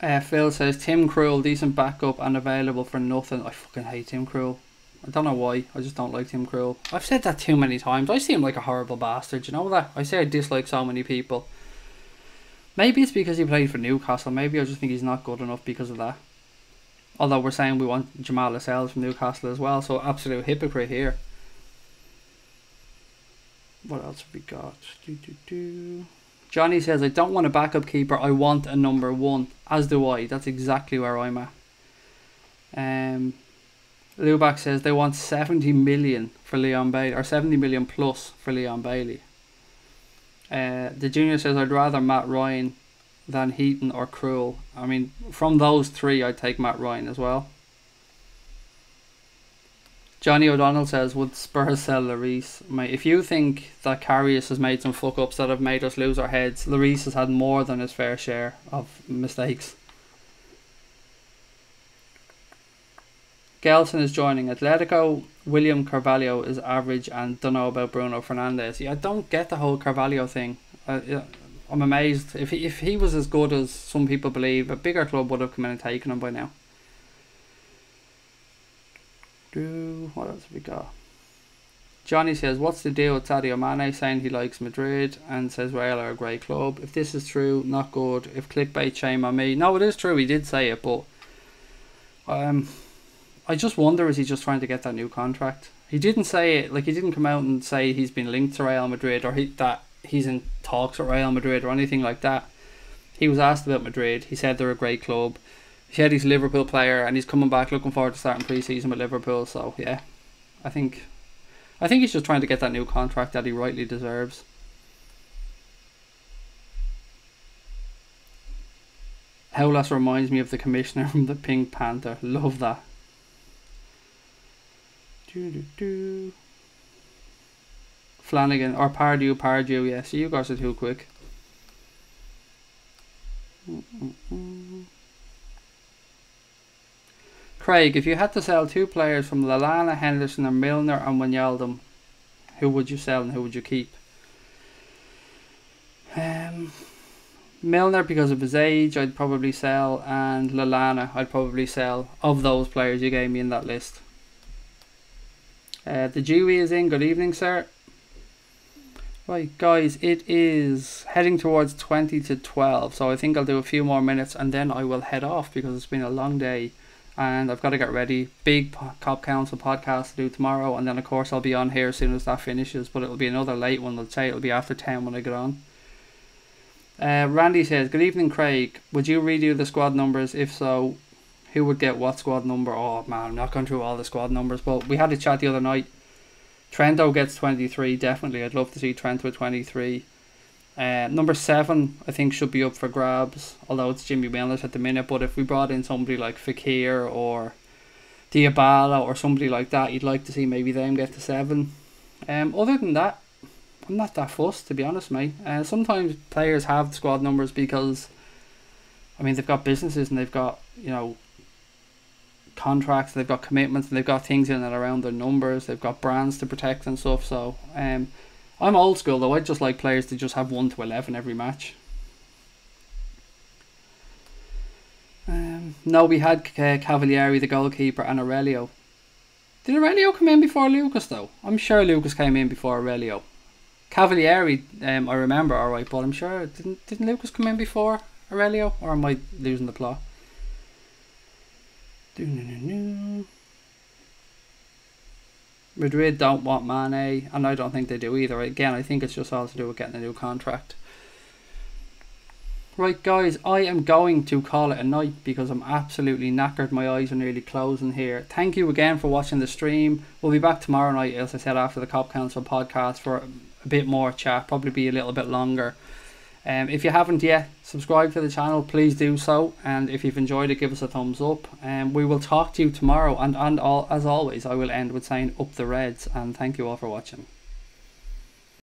Phil says Tim Krul, decent backup and available for nothing. I fucking hate Tim Krul. I don't know why. I just don't like Tim Krul. I've said that too many times. I see him like a horrible bastard. You know that? I say I dislike so many people. Maybe it's because he played for Newcastle. Maybe I just think he's not good enough because of that. Although we're saying we want Jamal Lascelles from Newcastle as well. So absolute hypocrite here. What else have we got? Johnny says, I don't want a backup keeper. I want a number one. As do I. That's exactly where I'm at. Lubac says they want 70 million for Leon Bailey. Or 70 million plus for Leon Bailey. The junior says, I'd rather Matt Ryan than Heaton or Krul. I mean, from those three, I'd take Matt Ryan as well. Johnny O'Donnell says, would Spurs sell Lloris? Mate, if you think that Karius has made some fuck-ups that have made us lose our heads, Lloris has had more than his fair share of mistakes. Gelson is joining Atletico. William Carvalho is average and don't know about Bruno Fernandes. Yeah, I don't get the whole Carvalho thing. I'm amazed. If he was as good as some people believe, a bigger club would have come in and taken him by now. What else have we got? Johnny says, what's the deal with Sadio Mane saying he likes Madrid and says Real are a great club? If this is true, not good. If clickbait, shame on me. No, it is true. He did say it, but I just wonder, is he just trying to get that new contract? He didn't say it, like he didn't come out and say he's been linked to Real Madrid or that he's in talks with Real Madrid or anything like that. He was asked about Madrid. He said they're a great club. He said he's a Liverpool player and he's coming back, looking forward to starting pre-season with Liverpool. So yeah, I think he's just trying to get that new contract that he rightly deserves. Howlas reminds me of the commissioner from the Pink Panther. Love that. Flanagan or Pardew, yeah. So you guys are too quick. Craig, if you had to sell two players from Lallana, Henderson, or Milner and Wijnaldum, who would you sell and who would you keep? Milner, because of his age, I'd probably sell, and Lallana, I'd probably sell, of those players you gave me in that list. The Dewey is in. Good evening, sir. Right, guys, it is heading towards 20 to 12, so I think I'll do a few more minutes and then I will head off because it's been a long day and I've got to get ready. Big Cop Council podcast to do tomorrow, and then of course I'll be on here as soon as that finishes, but it'll be another late one. I'll say it'll be after 10 when I get on. Randy says, good evening, Craig. Would you redo the squad numbers? If so, who would get what squad number? Oh man, I'm not going through all the squad numbers, but we had a chat the other night. Trento gets 23, definitely. I'd love to see Trent with 23. Number 7, I think, should be up for grabs, although it's Jimmy Milner's at the minute. But if we brought in somebody like Fekir or Diabala or somebody like that, you'd like to see maybe them get to 7. Other than that, I'm not that fussed, to be honest, mate. Sometimes players have squad numbers because, I mean, they've got businesses and they've got, you know, contracts, they've got commitments, and they've got things in and around their numbers, they've got brands to protect and stuff. So I'm old school though. I just like players to just have 1 to 11 every match. No, we had Cavalieri, the goalkeeper, and Aurelio. Did Aurelio come in before Lucas though? I'm sure Lucas came in before Aurelio. Cavalieri, I remember alright, but I'm sure didn't Lucas come in before Aurelio, or am I losing the plot? Madrid don't want Mane, and I don't think they do either. Again, I think it's just all to do with getting a new contract. Right guys, I am going to call it a night because I'm absolutely knackered. My eyes are nearly closing here. Thank you again for watching the stream. We'll be back tomorrow night, as I said, after the Cop Council podcast for a bit more chat, probably be a little bit longer. If you haven't yet subscribed to the channel, please do so, and if you've enjoyed it, give us a thumbs up, and we will talk to you tomorrow. And as always, I will end with saying up the Reds, and thank you all for watching.